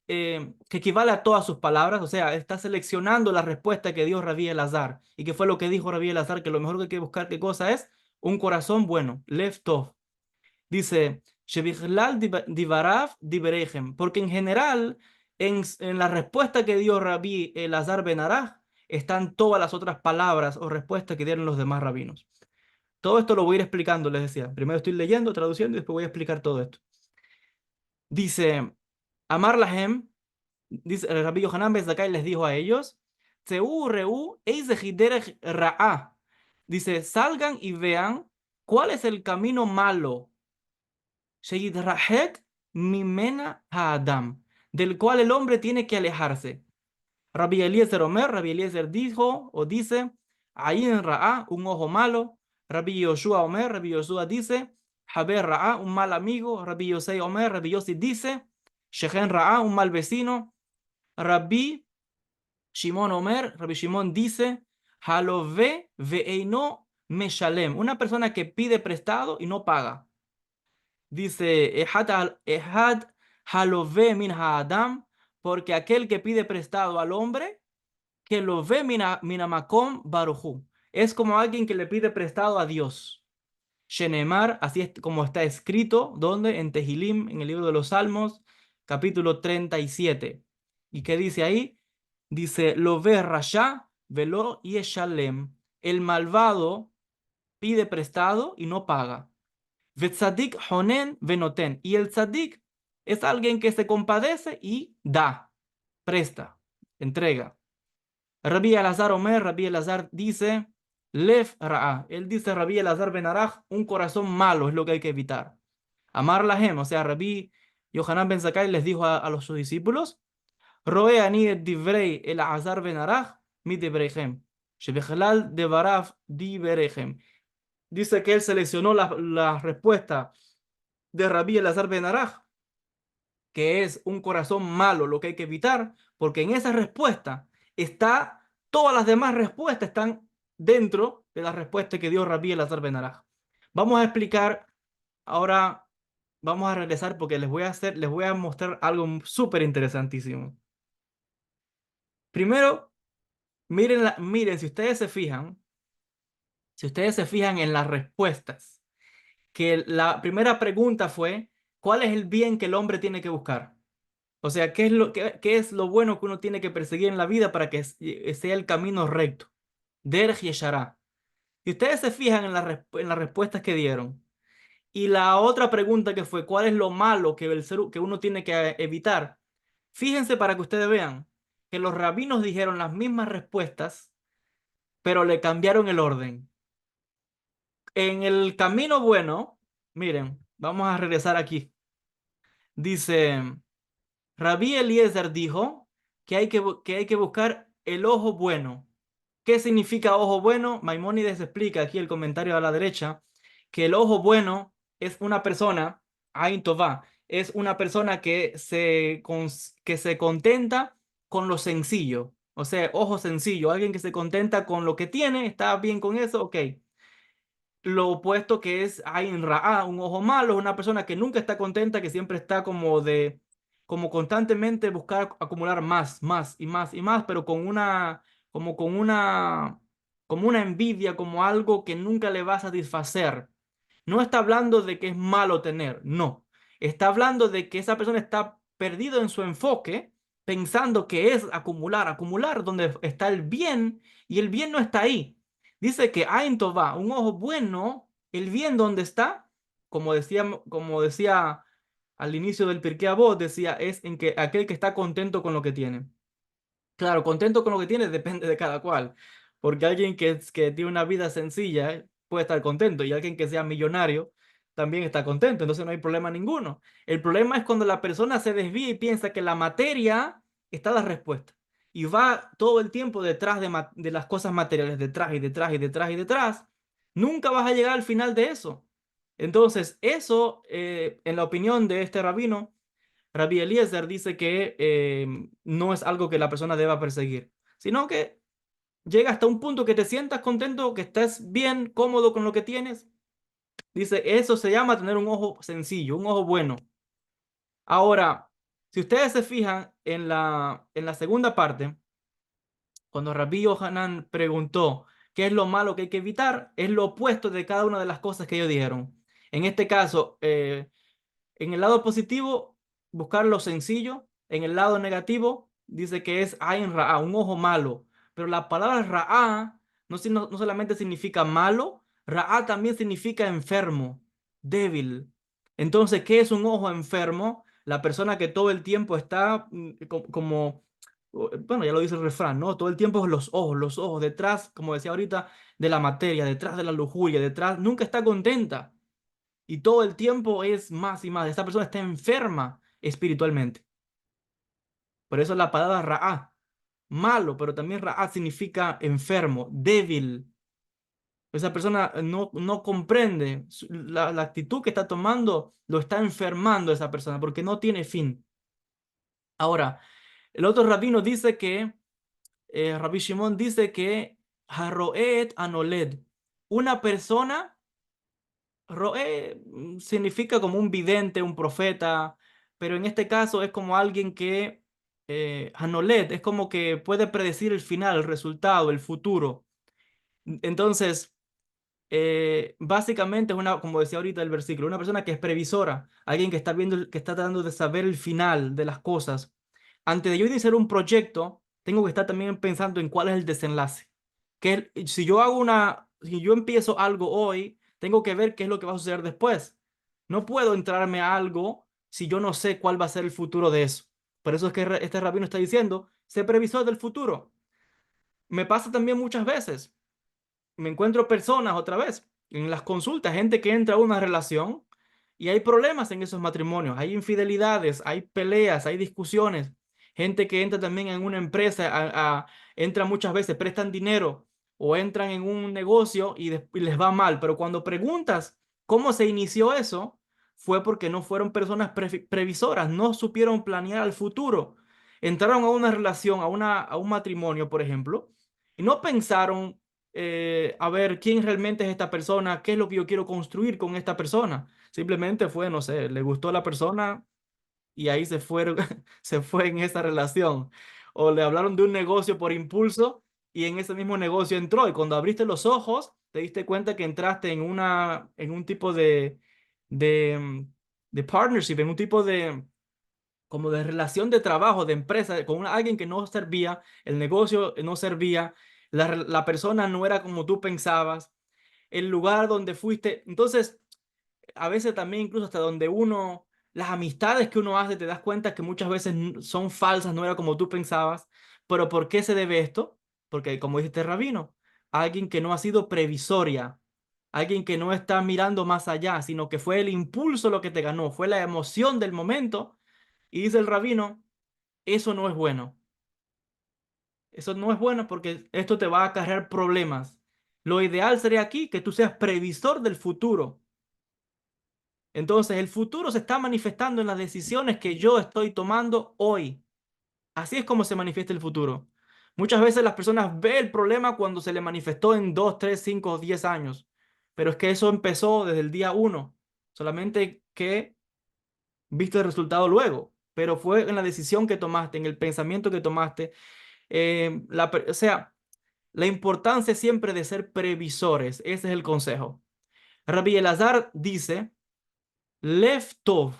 que equivale a todas sus palabras, o sea, está seleccionando la respuesta que dio Rabbi Elazar. ¿Y que fue lo que dijo Rabbi Elazar? Que lo mejor que hay que buscar, ¿qué cosa es? Un corazón bueno, Lev Tov. Dice, Shebichlal divarav diberechem, porque en general, en la respuesta que dio Rabí Elazar ben Araj, están todas las otras palabras o respuestas que dieron los demás rabinos. Todo esto lo voy a ir explicando, les decía. Primero estoy leyendo, traduciendo y después voy a explicar todo esto. Dice, Amar Lahem, dice Rabbi Yohanan ben Zakkai les dijo a ellos, Tseu reu eizehiderech ra'a. Dice, salgan y vean cuál es el camino malo Sheyidrahek mimena ha'adam, del cual el hombre tiene que alejarse. Rabbi Eliezer Omer, Rabbi Eliezer dijo o dice, Ayin Ra'a, un ojo malo. Rabbi Yoshua Omer, Rabbi Yoshua dice, Haber Ra'a, un mal amigo. Rabbi Yosei Omer, Rabbi Yossi dice, Shehen Ra'a, un mal vecino. Rabbi Shimon Omer, Rabbi Shimon dice, Halove ve'eino meshalem, una persona que pide prestado y no paga. Dice, Ehad halove min ha'adam, porque aquel que pide prestado al hombre, que lo ve minamakom baruchu, es como alguien que le pide prestado a Dios. Shenemar, así es como está escrito, donde en Tehilim, en el libro de los Salmos, capítulo 37. ¿Y qué dice ahí? Dice, lo ve rasha velo yeshalem. El malvado pide prestado y no paga. Vetzadik honen venoten. Y el tzadik es alguien que se compadece y da, presta, entrega. Rabbi Elazar Omer, Rabbi Elazar dice, Lev Ra'a. Él dice, Rabbi Elazar ben Araj, un corazón malo es lo que hay que evitar. Amar Lahem, o sea, Rabbi Yohanan ben Zakkai les dijo a los sus discípulos, Roe ani et divrei Elazar ben Araj, mi dibreichem. Shebechelal devarav diberechem. Dice que él seleccionó la respuesta de Rabí Elazar ben Araj, que es un corazón malo lo que hay que evitar, porque en esa respuesta todas las demás respuestas están dentro de la respuesta que dio Rabí Elazar ben Araj. Vamos a explicar ahora, vamos a regresar porque les voy a mostrar algo súper interesantísimo. Primero, miren, si ustedes se fijan en las respuestas, que la primera pregunta fue, ¿cuál es el bien que el hombre tiene que buscar? O sea, qué es lo bueno que uno tiene que perseguir en la vida para que sea el camino recto? Derech Yeshara. Si ustedes se fijan en en las respuestas que dieron, y la otra pregunta que fue, ¿cuál es lo malo que, que uno tiene que evitar? Fíjense para que ustedes vean que los rabinos dijeron las mismas respuestas, pero le cambiaron el orden. En el camino bueno, miren, vamos a regresar aquí. Dice, Rabí Eliezer dijo que hay que buscar el ojo bueno. ¿Qué significa ojo bueno? Maimónides explica aquí el comentario a la derecha que el ojo bueno es una persona, Ain Tová, es una persona que se contenta con lo sencillo. O sea, ojo sencillo, alguien que se contenta con lo que tiene, está bien con eso, ok. Lo opuesto que es Ain Ra'a, un ojo malo, una persona que nunca está contenta, que siempre está como constantemente buscar acumular más, más y más y más, pero como con como una envidia, como algo que nunca le va a satisfacer. No está hablando de que es malo tener, no. Está hablando de que esa persona está perdido en su enfoque, pensando que es acumular, acumular, donde está el bien, y el bien no está ahí. Dice que Ain Tová, un ojo bueno, el bien donde está, como decía al inicio del Pirkei Avot, decía, es en que aquel que está contento con lo que tiene. Claro, contento con lo que tiene depende de cada cual, porque alguien que tiene una vida sencilla puede estar contento y alguien que sea millonario también está contento, entonces no hay problema ninguno. El problema es cuando la persona se desvía y piensa que la materia está la respuesta y va todo el tiempo detrás de las cosas materiales, detrás y detrás y detrás y detrás. Nunca vas a llegar al final de eso. Entonces, eso, en la opinión de este rabino, Rabbi Eliezer dice que no es algo que la persona deba perseguir, sino que llega hasta un punto que te sientas contento, que estés bien, cómodo con lo que tienes. Dice, eso se llama tener un ojo sencillo, un ojo bueno. Ahora, si ustedes se fijan en en la segunda parte, cuando Rabbi Yohanan preguntó qué es lo malo que hay que evitar, es lo opuesto de cada una de las cosas que ellos dijeron. En este caso, en el lado positivo, buscar lo sencillo. En el lado negativo, dice que es Ain Ra'a, un ojo malo. Pero la palabra Ra'a no solamente significa malo, Ra'a también significa enfermo, débil. Entonces, ¿qué es un ojo enfermo? La persona que todo el tiempo está bueno, ya lo dice el refrán, ¿no? Todo el tiempo los ojos, detrás, como decía ahorita, de la materia, detrás de la lujuria, detrás, nunca está contenta y todo el tiempo es más y más. Esta persona está enferma espiritualmente. Por eso la palabra ra'a, malo, pero también ra'a significa enfermo, débil. Esa persona no comprende la actitud que está tomando, lo está enfermando a esa persona porque no tiene fin. Ahora, el otro rabino dice que, Rabbi Shimon dice que Haroet Anoled, una persona Roé significa como un vidente, un profeta, pero en este caso es como alguien que, Hanolet, es como que puede predecir el final, el resultado, el futuro. Entonces, básicamente es una, como decía ahorita el versículo, una persona que es previsora, alguien que está viendo, que está tratando de saber el final de las cosas. Antes de yo iniciar un proyecto, tengo que estar también pensando en cuál es el desenlace. Si yo empiezo algo hoy, tengo que ver qué es lo que va a suceder después. No puedo entrarme a algo si yo no sé cuál va a ser el futuro de eso. Por eso es que este rabino está diciendo, sé previsor del futuro. Me pasa también muchas veces me encuentro personas otra vez en las consultas, gente que entra a una relación y hay problemas en esos matrimonios, hay infidelidades, hay peleas, hay discusiones, gente que entra también en una empresa, entra muchas veces, prestan dinero o entran en un negocio y les va mal, pero cuando preguntas cómo se inició eso, fue porque no fueron personas previsoras, no supieron planear el futuro. Entraron a una relación, a un matrimonio, por ejemplo, y no pensaron a ver quién realmente es esta persona, qué es lo que yo quiero construir con esta persona. Simplemente fue, no sé, le gustó la persona y ahí se fueron, se fue en esa relación. O le hablaron de un negocio por impulso y en ese mismo negocio entró. Y cuando abriste los ojos, te diste cuenta que entraste en un tipo de, mm, de partnership, en un tipo de, como de relación de trabajo, de empresa, con alguien que no servía, el negocio no servía, la persona no era como tú pensabas, el lugar donde fuiste. Entonces, a veces también incluso hasta donde uno, las amistades que uno hace, te das cuenta que muchas veces son falsas, no era como tú pensabas. Pero ¿por qué se debe esto? Porque como dijiste, Rabino, alguien que no ha sido previsoria, alguien que no está mirando más allá, sino que fue el impulso lo que te ganó, fue la emoción del momento. Y dice el Rabino, eso no es bueno. Eso no es bueno porque esto te va a acarrear problemas. Lo ideal sería aquí que tú seas previsor del futuro. Entonces, el futuro se está manifestando en las decisiones que yo estoy tomando hoy. Así es como se manifiesta el futuro. Muchas veces las personas ven el problema cuando se le manifestó en 2, 3, 5 o 10 años. Pero es que eso empezó desde el día uno. Solamente que viste el resultado luego. Pero fue en la decisión que tomaste, en el pensamiento que tomaste. O sea, la importancia siempre de ser previsores. Ese es el consejo. Rabbi Elazar dice, Lev Tov.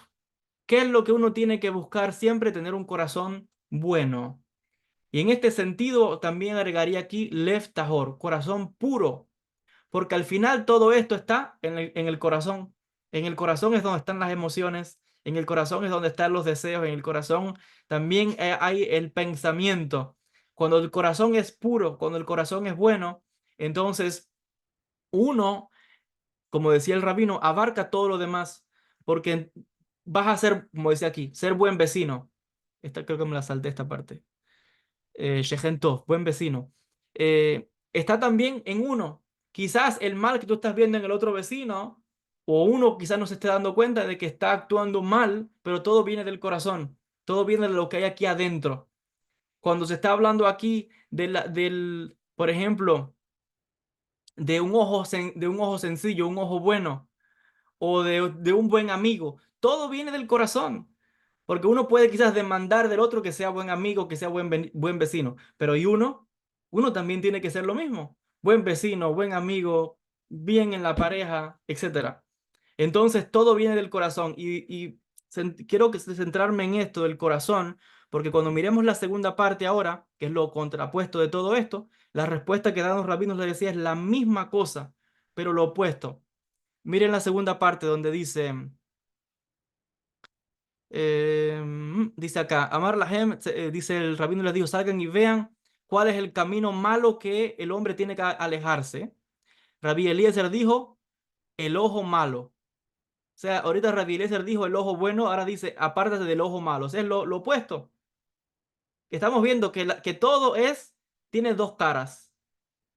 ¿Qué es lo que uno tiene que buscar siempre? Tener un corazón bueno. Y en este sentido también agregaría aquí Lev Tahor, corazón puro, porque al final todo esto está en el corazón. En el corazón es donde están las emociones, en el corazón es donde están los deseos, en el corazón también hay el pensamiento. Cuando el corazón es puro, cuando el corazón es bueno, entonces uno, como decía el rabino, abarca todo lo demás, porque vas a ser, como decía aquí, ser buen vecino. Esta creo que me la salté esta parte. Shehen Tov, buen vecino. Está también en uno. Quizás el mal que tú estás viendo en el otro vecino, o uno quizás no se esté dando cuenta de que está actuando mal, pero todo viene del corazón, todo viene de lo que hay aquí adentro. Cuando se está hablando aquí por ejemplo, de un ojo sencillo, un ojo bueno o de un buen amigo. Todo viene del corazón. Porque uno puede quizás demandar del otro que sea buen amigo, que sea buen vecino. Pero ¿y uno? Uno también tiene que ser lo mismo. Buen vecino, buen amigo, bien en la pareja, etcétera. Entonces todo viene del corazón. Quiero centrarme en esto del corazón, porque cuando miremos la segunda parte ahora, que es lo contrapuesto de todo esto, la respuesta que dan los rabinos le decía es la misma cosa, pero lo opuesto. Miren la segunda parte donde dice, dice acá, Amar Lahem, dice el rabino les dijo, salgan y vean cuál es el camino malo que el hombre tiene que alejarse. Rabí Eliezer dijo, el ojo malo. O sea, ahorita Rabí Eliezer dijo el ojo bueno, ahora dice, apártate del ojo malo. O sea, es lo opuesto. Estamos viendo que todo tiene dos caras.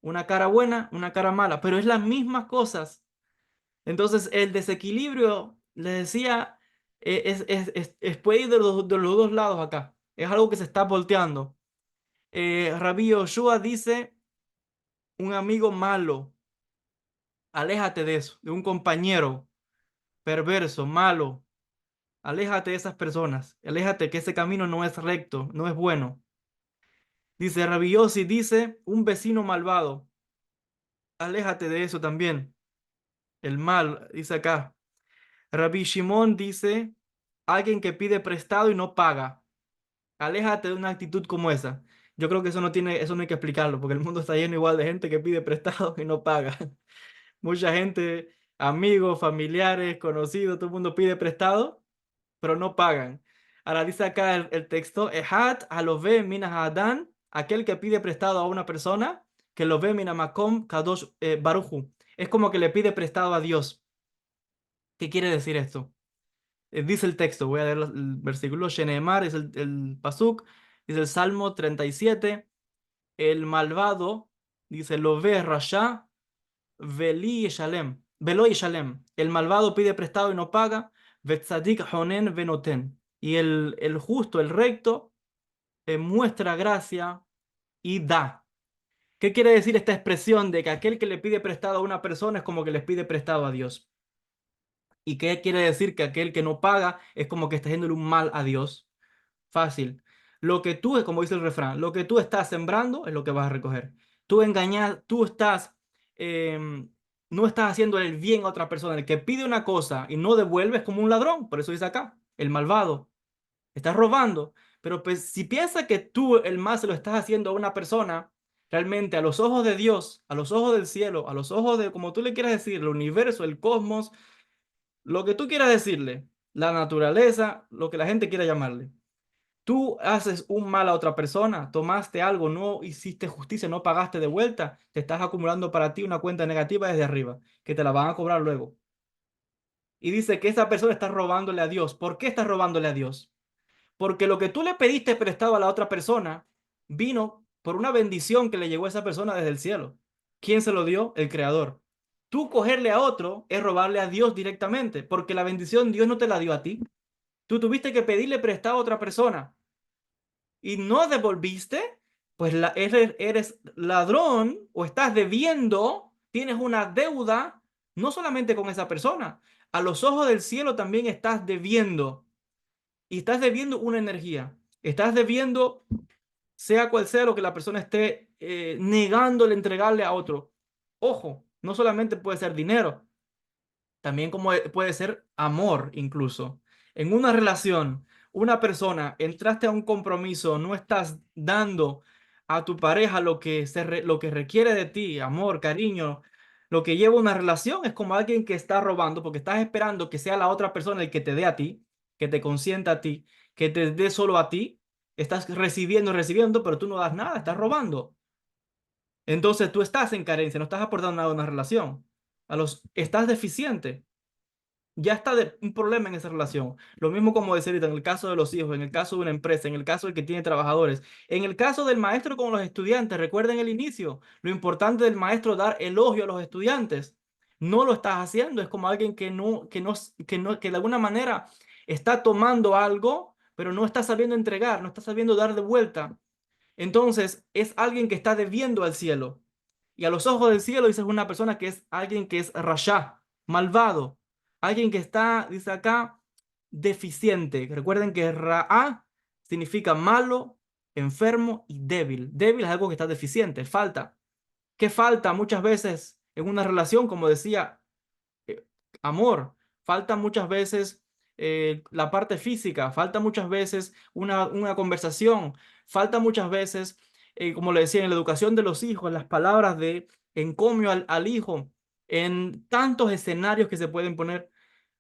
Una cara buena, una cara mala, pero es las mismas cosas. Entonces, el desequilibrio, les decía, puede ir de los dos lados acá. Es algo que se está volteando. Rabí Yoshua dice, un amigo malo, aléjate de eso, de un compañero perverso, malo, aléjate de esas personas, aléjate que ese camino no es recto, no es bueno. Dice Rabí Yossi, dice, un vecino malvado, aléjate de eso también. El mal, dice acá. Rabbi Shimon dice, alguien que pide prestado y no paga. Aléjate de una actitud como esa. Yo creo que eso no hay que explicarlo, porque el mundo está lleno igual de gente que pide prestado y no paga. Mucha gente, amigos, familiares, conocidos, todo el mundo pide prestado, pero no pagan. Ahora dice acá el texto, Ehat alove mina Adán, aquel que pide prestado a una persona, que lo ve mina makom kadosh baruchu. Es como que le pide prestado a Dios. ¿Qué quiere decir esto? Dice el texto, voy a leer el versículo, Shenemar es el pasuk, dice el Salmo 37, el malvado, dice, lo ve Rasha, velo y Shalem, el malvado pide prestado y no paga, Vetzadik honen venoten, y el justo, el recto, muestra gracia y da. ¿Qué quiere decir esta expresión de que aquel que le pide prestado a una persona es como que les pide prestado a Dios? ¿Y qué quiere decir que aquel que no paga es como que está haciéndole un mal a Dios? Fácil. Lo que tú, como dice el refrán, lo que tú estás sembrando es lo que vas a recoger. Tú engañas, tú estás, no estás haciendo el bien a otra persona. El que pide una cosa y no devuelve es como un ladrón. Por eso dice acá, el malvado. Estás robando. Pero pues si piensas que tú el mal se lo estás haciendo a una persona, realmente a los ojos de Dios, a los ojos del cielo, a los ojos de, como tú le quieras decir, el universo, el cosmos, lo que tú quieras decirle, la naturaleza, lo que la gente quiera llamarle. Tú haces un mal a otra persona, tomaste algo, no hiciste justicia, no pagaste de vuelta, te estás acumulando para ti una cuenta negativa desde arriba, que te la van a cobrar luego. Y dice que esa persona está robándole a Dios. ¿Por qué está robándole a Dios? Porque lo que tú le pediste prestado a la otra persona vino por una bendición que le llegó a esa persona desde el cielo. ¿Quién se lo dio? El Creador. Tú cogerle a otro es robarle a Dios directamente, porque la bendición Dios no te la dio a ti. Tú tuviste que pedirle prestado a otra persona y no devolviste, pues eres ladrón o estás debiendo, tienes una deuda, no solamente con esa persona, a los ojos del cielo también estás debiendo y estás debiendo una energía, estás debiendo, sea cual sea lo que la persona esté negándole entregarle a otro. Ojo, no solamente puede ser dinero, también como puede ser amor incluso. En una relación, una persona, entraste a un compromiso, no estás dando a tu pareja lo que requiere de ti, amor, cariño, lo que lleva una relación es como alguien que está robando porque estás esperando que sea la otra persona el que te dé a ti, que te consienta a ti, que te dé solo a ti. Estás recibiendo, recibiendo, pero tú no das nada, estás robando. Entonces tú estás en carencia, no estás aportando nada a una relación. Estás deficiente, ya está un problema en esa relación. Lo mismo como decir ahorita, en el caso de los hijos, en el caso de una empresa, en el caso del que tiene trabajadores, en el caso del maestro con los estudiantes. Recuerden el inicio, lo importante del maestro dar elogio a los estudiantes. No lo estás haciendo, es como alguien que de alguna manera está tomando algo, pero no está sabiendo entregar, no está sabiendo dar de vuelta. Entonces, es alguien que está debiendo al cielo. Y a los ojos del cielo, dice, es una persona que es alguien que es rasha, malvado. Alguien que está, dice acá, deficiente. Recuerden que Ra'a significa malo, enfermo y débil. Débil es algo que está deficiente, falta. ¿Qué falta muchas veces en una relación? Como decía, eh, amor, falta muchas veces la parte física, falta muchas veces una conversación, falta muchas veces, como le decía, en la educación de los hijos, las palabras de encomio al hijo, en tantos escenarios que se pueden poner.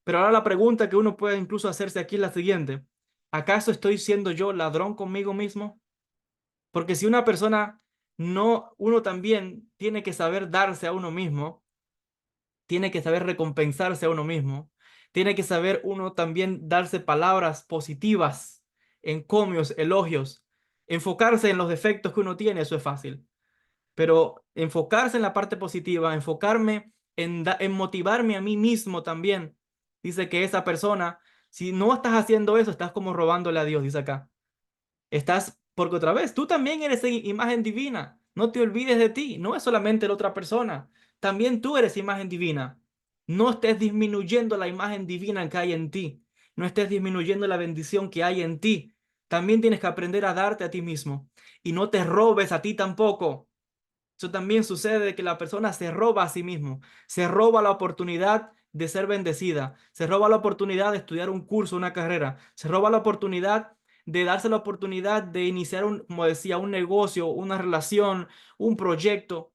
Pero ahora la pregunta que uno puede incluso hacerse aquí es la siguiente: ¿acaso estoy siendo yo ladrón conmigo mismo? Porque si una persona no, uno también tiene que saber darse a uno mismo, tiene que saber recompensarse a uno mismo, tiene que saber uno también darse palabras positivas, encomios, elogios, enfocarse en los defectos que uno tiene, eso es fácil, pero enfocarse en la parte positiva, enfocarme en motivarme a mí mismo también. Dice que esa persona, si no estás haciendo eso, estás como robándole a Dios, dice acá. Estás, porque otra vez, tú también eres imagen divina. No te olvides de ti. No es solamente la otra persona. También tú eres imagen divina. No estés disminuyendo la imagen divina que hay en ti. No estés disminuyendo la bendición que hay en ti. También tienes que aprender a darte a ti mismo. Y no te robes a ti tampoco. Eso también sucede que la persona se roba a sí mismo, se roba la oportunidad de ser bendecida, se roba la oportunidad de estudiar un curso, una carrera, se roba la oportunidad de darse la oportunidad de iniciar como decía, un negocio, una relación, un proyecto.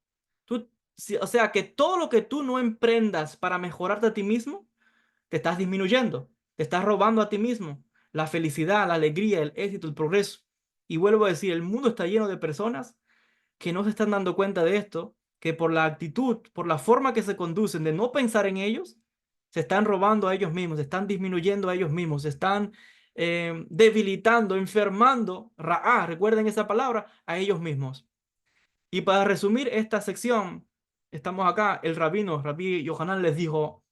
O sea, que todo lo que tú no emprendas para mejorarte a ti mismo, te estás disminuyendo, te estás robando a ti mismo la felicidad, la alegría, el éxito, el progreso. Y vuelvo a decir, el mundo está lleno de personas que no se están dando cuenta de esto, que por la actitud, por la forma que se conducen de no pensar en ellos, se están robando a ellos mismos, se están disminuyendo a ellos mismos, se están debilitando, enfermando, recuerden esa palabra, a ellos mismos. Y para resumir esta sección, estamos acá, el Rabí Yohanan les dijo,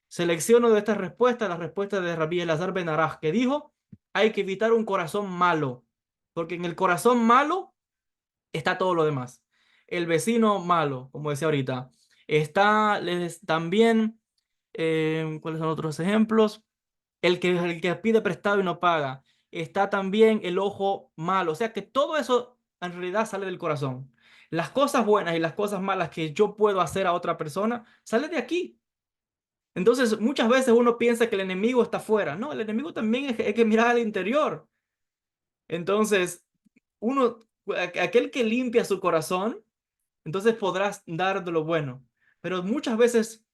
selecciono de estas respuestas la respuesta de Rabí Elazar Ben Araj, que dijo, hay que evitar un corazón malo, porque en el corazón malo está todo lo demás. el vecino malo, como decía ahorita. Está también, ¿cuáles son otros ejemplos? El que pide prestado y no paga. Está también el ojo malo. O sea que todo eso en realidad sale del corazón. Las cosas buenas y las cosas malas que yo puedo hacer a otra persona, sale de aquí. Entonces, muchas veces uno piensa que el enemigo está afuera. No, el enemigo también hay que mirar al interior. Entonces, uno, aquel que limpia su corazón, entonces podrás dar de lo bueno. Pero muchas veces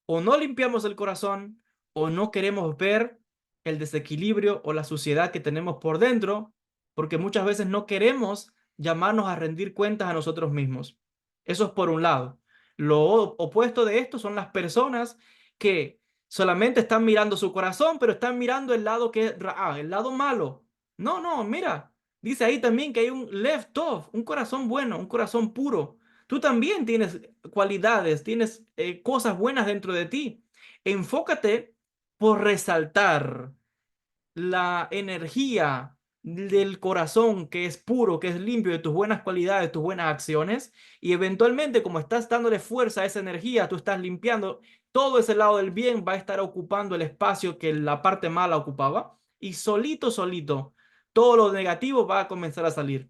o no limpiamos el corazón o no queremos ver el desequilibrio o la suciedad que tenemos por dentro, porque muchas veces no queremos llamarnos a rendir cuentas a nosotros mismos. Eso es por un lado. Lo opuesto de esto son las personas que solamente están mirando su corazón, pero están mirando el lado que es el lado malo. No, no, mira, dice ahí también que hay un lev tov, un corazón bueno, un corazón puro. Tú también tienes cualidades, tienes cosas buenas dentro de ti. Enfócate por resaltar la energía del corazón que es puro, que es limpio, de tus buenas cualidades, tus buenas acciones, y eventualmente como estás dándole fuerza a esa energía, tú estás limpiando, todo ese lado del bien va a estar ocupando el espacio que la parte mala ocupaba, y solito, solito, todo lo negativo va a comenzar a salir.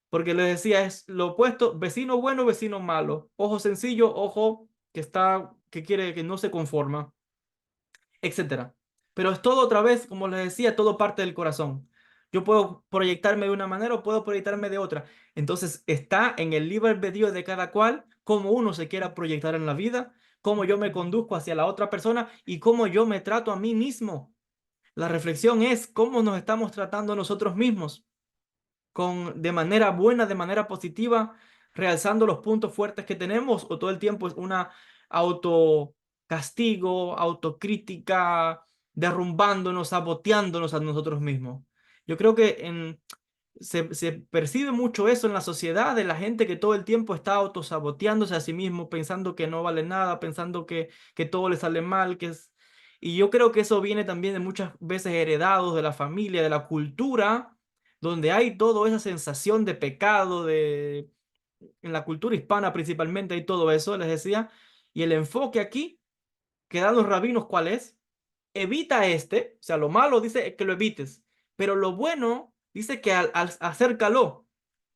Porque les decía, es lo opuesto, vecino bueno, vecino malo, ojo sencillo, ojo que quiere, que no se conforma, etcétera. Pero es todo otra vez, como les decía, todo parte del corazón. Yo puedo proyectarme de una manera o puedo proyectarme de otra. Entonces está en el libre albedrío de cada cual cómo uno se quiera proyectar en la vida, cómo yo me conduzco hacia la otra persona y cómo yo me trato a mí mismo. La reflexión es cómo nos estamos tratando nosotros mismos de manera buena, de manera positiva, realzando los puntos fuertes que tenemos, o todo el tiempo es una autocastigo, autocrítica, derrumbándonos, saboteándonos a nosotros mismos. Yo creo que se percibe mucho eso en la sociedad, de la gente que todo el tiempo está autosaboteándose a sí mismo, pensando que no vale nada, pensando que todo le sale mal, Y yo creo que eso viene también de muchas veces heredados de la familia, de la cultura, donde hay toda esa sensación de pecado, en la cultura hispana principalmente hay todo eso, les decía, y el enfoque aquí que dan los rabinos, ¿cuál es? Evita o sea, lo malo dice que lo evites, pero lo bueno dice que al acércalo,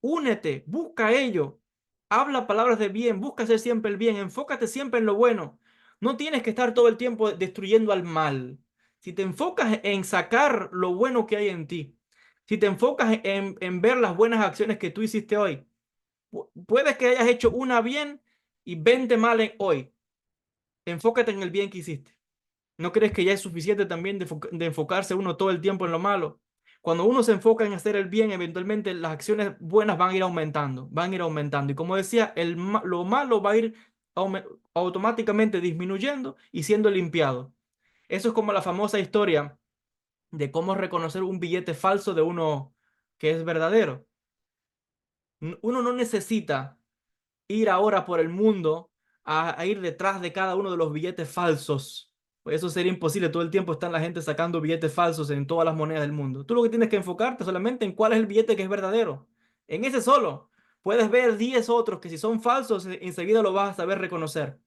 únete, busca ello, habla palabras de bien, busca hacer siempre el bien, enfócate siempre en lo bueno. No tienes que estar todo el tiempo destruyendo al mal. Si te enfocas en sacar lo bueno que hay en ti, si te enfocas en ver las buenas acciones que tú hiciste hoy, puedes que hayas hecho una bien y 20 mal hoy. Enfócate en el bien que hiciste. ¿No crees que ya es suficiente también de enfocarse uno todo el tiempo en lo malo? Cuando uno se enfoca en hacer el bien, eventualmente las acciones buenas van a ir aumentando, van a ir aumentando. Y como decía, lo malo va a ir automáticamente disminuyendo y siendo limpiado. Eso es como la famosa historia de cómo reconocer un billete falso de uno que es verdadero. Uno no necesita ir ahora por el mundo a ir detrás de cada uno de los billetes falsos. Pues eso sería imposible. Todo el tiempo están la gente sacando billetes falsos en todas las monedas del mundo. Tú lo que tienes que enfocarte solamente en cuál es el billete que es verdadero. En ese solo. Puedes ver 10 otros que si son falsos, enseguida lo vas a saber reconocer.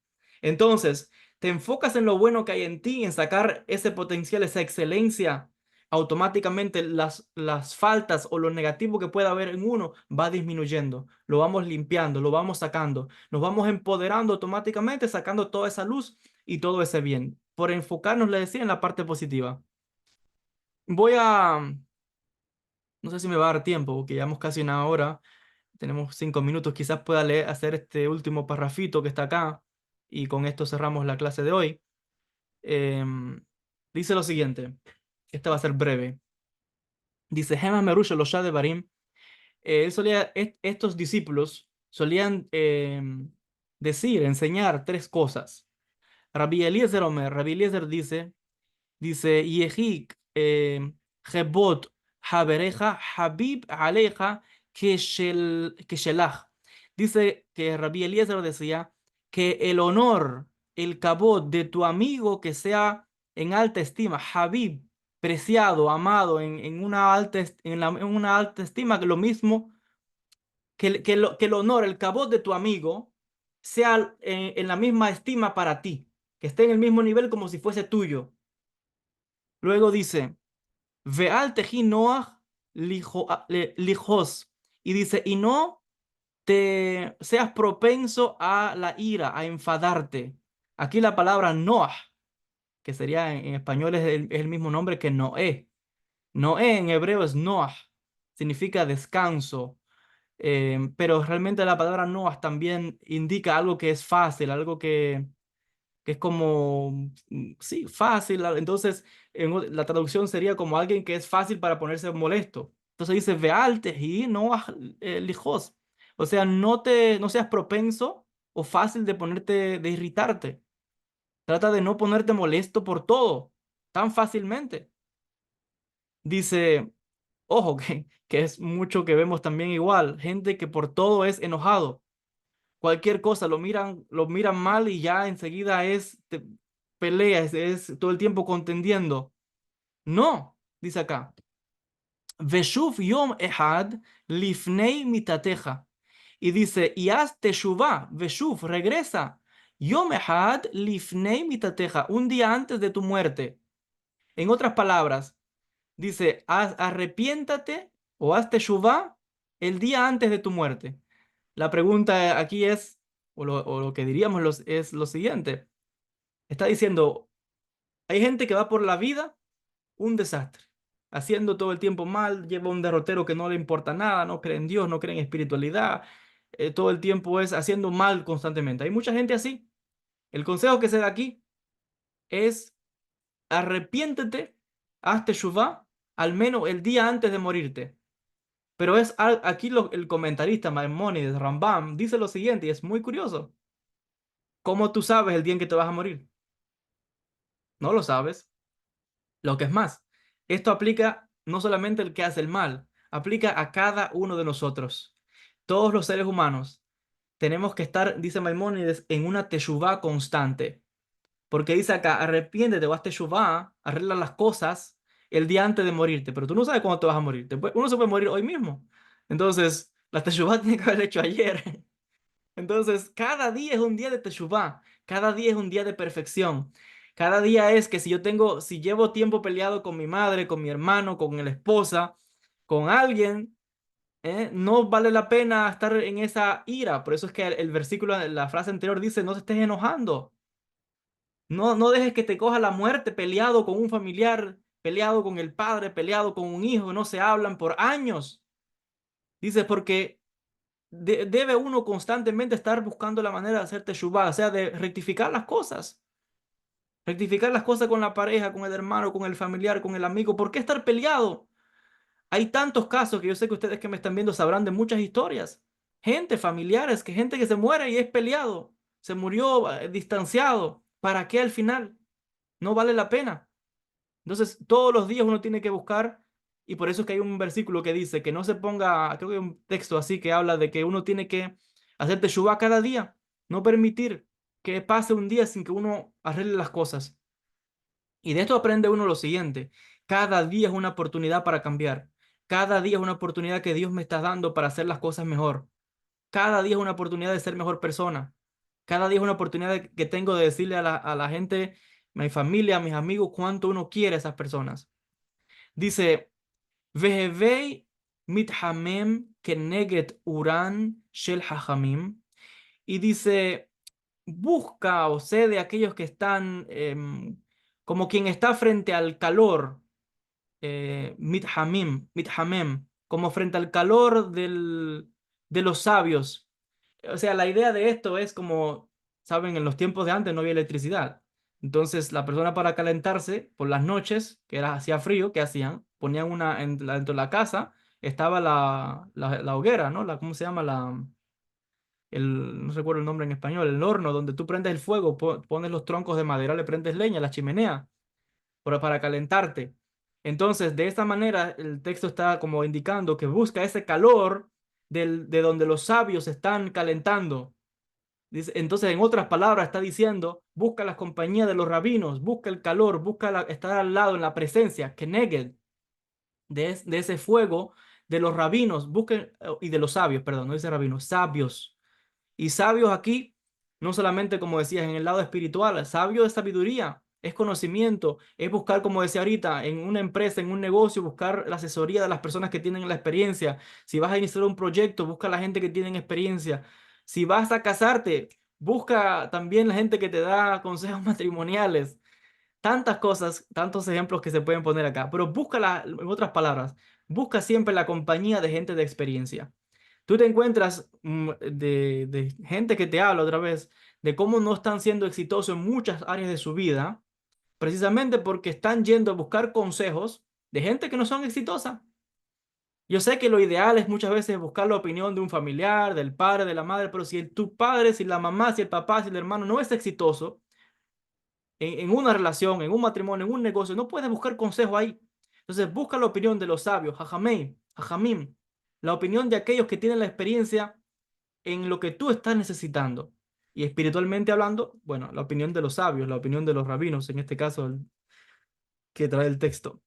Entonces, te enfocas en lo bueno que hay en ti, en sacar ese potencial, esa excelencia. Automáticamente las faltas o lo negativo que pueda haber en uno va disminuyendo, lo vamos limpiando, lo vamos sacando, nos vamos empoderando automáticamente, sacando toda esa luz y todo ese bien, por enfocarnos, le decía, en la parte positiva. Voy a, no sé si me va a dar tiempo, porque llevamos casi una hora, tenemos 5 minutos, quizás pueda hacer este último parrafito que está acá, y con esto cerramos la clase de hoy. Em, Dice lo siguiente, esta va a ser breve. Dice, Hema Merusha los de Barim. Estos discípulos solían decir, enseñar tres cosas. Rabbi Eliezer dice, Yehik Jebot Habereja Habib Aleja Keshelach. Dice que Rabbi Eliezer decía que el honor, el kabod de tu amigo que sea en alta estima, Habib, preciado, amado, en una alta estima, que lo mismo que el honor, el cabot de tu amigo sea en la misma estima para ti, que esté en el mismo nivel como si fuese tuyo. Luego dice, Veal teji Noach lijos. Y dice, y no te seas propenso a la ira, a enfadarte. Aquí la palabra Noah, que sería en español es el mismo nombre que Noé. Noé en hebreo es Noah, significa descanso. Pero realmente la palabra Noah también indica algo que es fácil, algo que es como, sí, fácil. Entonces, la traducción sería como alguien que es fácil para ponerse molesto. Entonces dice, vealte y no lijos. O sea, no seas propenso o fácil de ponerte, de irritarte. Trata de no ponerte molesto por todo, tan fácilmente. Dice, ojo, que es mucho que vemos también igual, gente que por todo es enojado. Cualquier cosa lo miran mal y ya enseguida pelea, es todo el tiempo contendiendo. No, dice acá. Veshuv yom ehad lifnei mitateja. Y dice, y haz teshuvah, veshuv, regresa. Yom ehad lifnei mitateja, un día antes de tu muerte. En otras palabras, dice, arrepiéntate o haz teshuvah el día antes de tu muerte. La pregunta aquí es, o lo que diríamos es lo siguiente. Está diciendo, hay gente que va por la vida un desastre, haciendo todo el tiempo mal, lleva un derrotero que no le importa nada, no cree en Dios, no cree en espiritualidad, todo el tiempo es haciendo mal constantemente. Hay mucha gente así. El consejo que se da aquí es arrepiéntete, hazte teshuvá, al menos el día antes de morirte. Pero aquí el comentarista Maimónides, Rambam, dice lo siguiente y es muy curioso. ¿Cómo tú sabes el día en que te vas a morir? No lo sabes. Lo que es más, esto aplica no solamente al que hace el mal, aplica a cada uno de nosotros. Todos los seres humanos tenemos que estar, dice Maimónides, en una teshuvá constante. Porque dice acá, arrepiéntete o haz teshuvá, arregla las cosas el día antes de morirte. Pero tú no sabes cuándo te vas a morir. Uno se puede morir hoy mismo. Entonces, la teshuvá tiene que haber hecho ayer. Entonces, cada día es un día de teshuvá, cada día es un día de perfección. Cada día es que si llevo tiempo peleado con mi madre, con mi hermano, con la esposa, con alguien, no vale la pena estar en esa ira. Por eso es que el versículo, la frase anterior dice, no te estés enojando. No dejes que te coja la muerte peleado con un familiar, peleado con el padre, peleado con un hijo, no se hablan por años. Dice, porque debe uno constantemente estar buscando la manera de hacer teshuvá, o sea, de rectificar las cosas. Rectificar las cosas con la pareja, con el hermano, con el familiar, con el amigo. ¿Por qué estar peleado? Hay tantos casos que yo sé que ustedes que me están viendo sabrán de muchas historias. Gente, familiares, gente que se muere y es peleado. Se murió distanciado. ¿Para qué al final? No vale la pena. Entonces, todos los días uno tiene que buscar, y por eso es que hay un versículo que dice que no se ponga, creo que hay un texto así que habla de que uno tiene que hacer teshuvá cada día, no permitir que pase un día sin que uno arregle las cosas. Y de esto aprende uno lo siguiente: cada día es una oportunidad para cambiar, cada día es una oportunidad que Dios me está dando para hacer las cosas mejor, cada día es una oportunidad de ser mejor persona, cada día es una oportunidad que tengo de decirle a la gente, a mi familia, a mis amigos, cuánto uno quiere a esas personas. Dice, Vehevei mithamem keneget uran shel hajamim. Y dice, busca o sé de aquellos que están como quien está frente al calor, mithamem, como frente al calor de los sabios. O sea, la idea de esto es como, saben, en los tiempos de antes no había electricidad. Entonces, la persona para calentarse por las noches, hacía frío, ¿qué hacían? Ponían dentro de la casa, estaba la hoguera, ¿no? ¿Cómo se llama? No recuerdo el nombre en español, el horno donde tú prendes el fuego, pones los troncos de madera, le prendes leña, la chimenea, para calentarte. Entonces, de esta manera, el texto está como indicando que busca ese calor de donde los sabios están calentando. Entonces, en otras palabras, está diciendo, busca las compañías de los rabinos, busca el calor, busca estar al lado en la presencia, keneged, de ese fuego, de los rabinos, busquen, y de los sabios, perdón, no dice rabinos, sabios. Y sabios aquí, no solamente como decías, en el lado espiritual, sabio es sabiduría, es conocimiento, es buscar, como decía ahorita, en una empresa, en un negocio, buscar la asesoría de las personas que tienen la experiencia. Si vas a iniciar un proyecto, busca a la gente que tiene experiencia. Si vas a casarte, busca también la gente que te da consejos matrimoniales. Tantas cosas, tantos ejemplos que se pueden poner acá, pero búscala, en otras palabras, busca siempre la compañía de gente de experiencia. Tú te encuentras de gente que te habla otra vez de cómo no están siendo exitosos en muchas áreas de su vida, precisamente porque están yendo a buscar consejos de gente que no son exitosa. Yo sé que lo ideal es muchas veces buscar la opinión de un familiar, del padre, de la madre, pero si tu padre, si la mamá, si el papá, si el hermano no es exitoso, en una relación, en un matrimonio, en un negocio, no puedes buscar consejo ahí. Entonces busca la opinión de los sabios, jajamim, la opinión de aquellos que tienen la experiencia en lo que tú estás necesitando. Y espiritualmente hablando, bueno, la opinión de los sabios, la opinión de los rabinos, en este caso, el que trae el texto.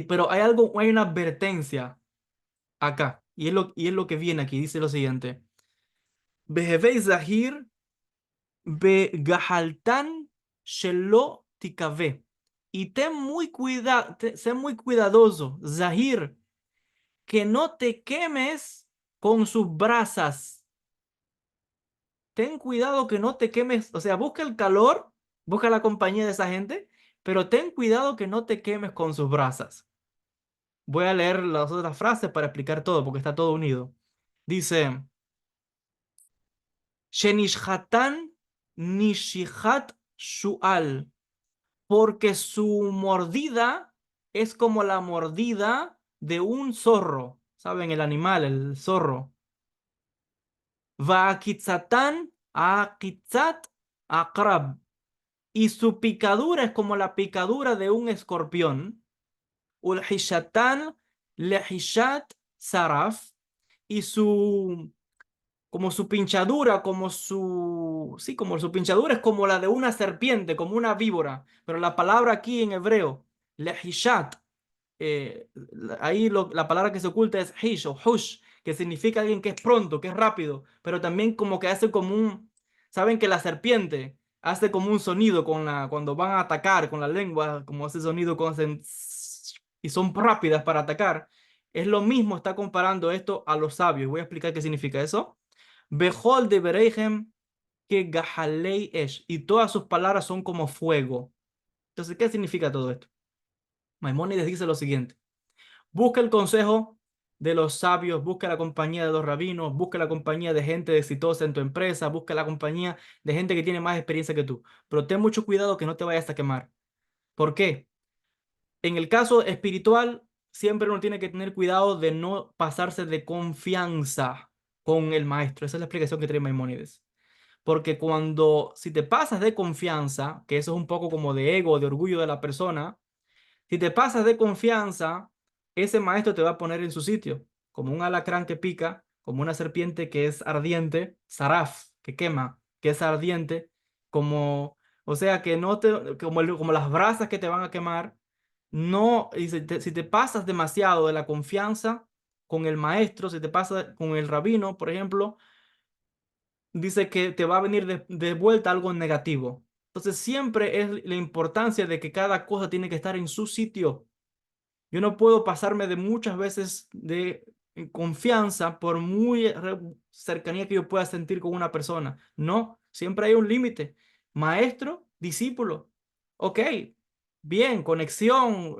Pero hay algo, hay una advertencia acá, y es lo que viene aquí, dice lo siguiente. Behevei zahir Begahaltan shelo tikave. Y sé muy cuidadoso, Zahir, que no te quemes con sus brasas. Ten cuidado que no te quemes, o sea, busca el calor, busca la compañía de esa gente, pero ten cuidado que no te quemes con sus brasas. Voy a leer las otras frases para explicar todo, porque está todo unido. Dice, Shenishhatan nishihat shual, porque su mordida es como la mordida de un zorro. ¿Saben? El animal, el zorro. Va'akitzatán akitzat akrab. Y su picadura es como la picadura de un escorpión. Ulhishatán lehishat saraf. Y como su pinchadura, sí, como su pinchadura es como la de una serpiente, como una víbora. Pero la palabra aquí en hebreo, lehishat, ahí la palabra que se oculta es hish o hush, que significa alguien que es pronto, que es rápido, pero también como que hace como saben que la serpiente hace como un sonido cuando van a atacar con la lengua, como ese sonido y son rápidas para atacar. Es lo mismo, está comparando esto a los sabios. Voy a explicar qué significa eso. Behol de Bereihem que Gahalei Esh. Y todas sus palabras son como fuego. Entonces, ¿qué significa todo esto? Maimónides dice lo siguiente. Busca el consejo de los sabios, busca la compañía de los rabinos, busca la compañía de gente exitosa en tu empresa, busca la compañía de gente que tiene más experiencia que tú. Pero ten mucho cuidado que no te vayas a quemar. ¿Por qué? En el caso espiritual, siempre uno tiene que tener cuidado de no pasarse de confianza con el maestro. Esa es la explicación que trae Maimónides. Porque si te pasas de confianza, que eso es un poco como de ego, de orgullo de la persona, si te pasas de confianza, ese maestro te va a poner en su sitio, como un alacrán que pica, como una serpiente que es ardiente, saraf, que quema, que es ardiente, o sea, que no te, como las brasas que te van a quemar, no, y si te pasas demasiado de la confianza con el maestro, si te pasas con el rabino, por ejemplo, dice que te va a venir de vuelta algo negativo. Entonces siempre es la importancia de que cada cosa tiene que estar en su sitio. Yo no puedo pasarme de muchas veces de confianza por muy cercanía que yo pueda sentir con una persona. No, siempre hay un límite. Maestro, discípulo. Ok, bien, conexión,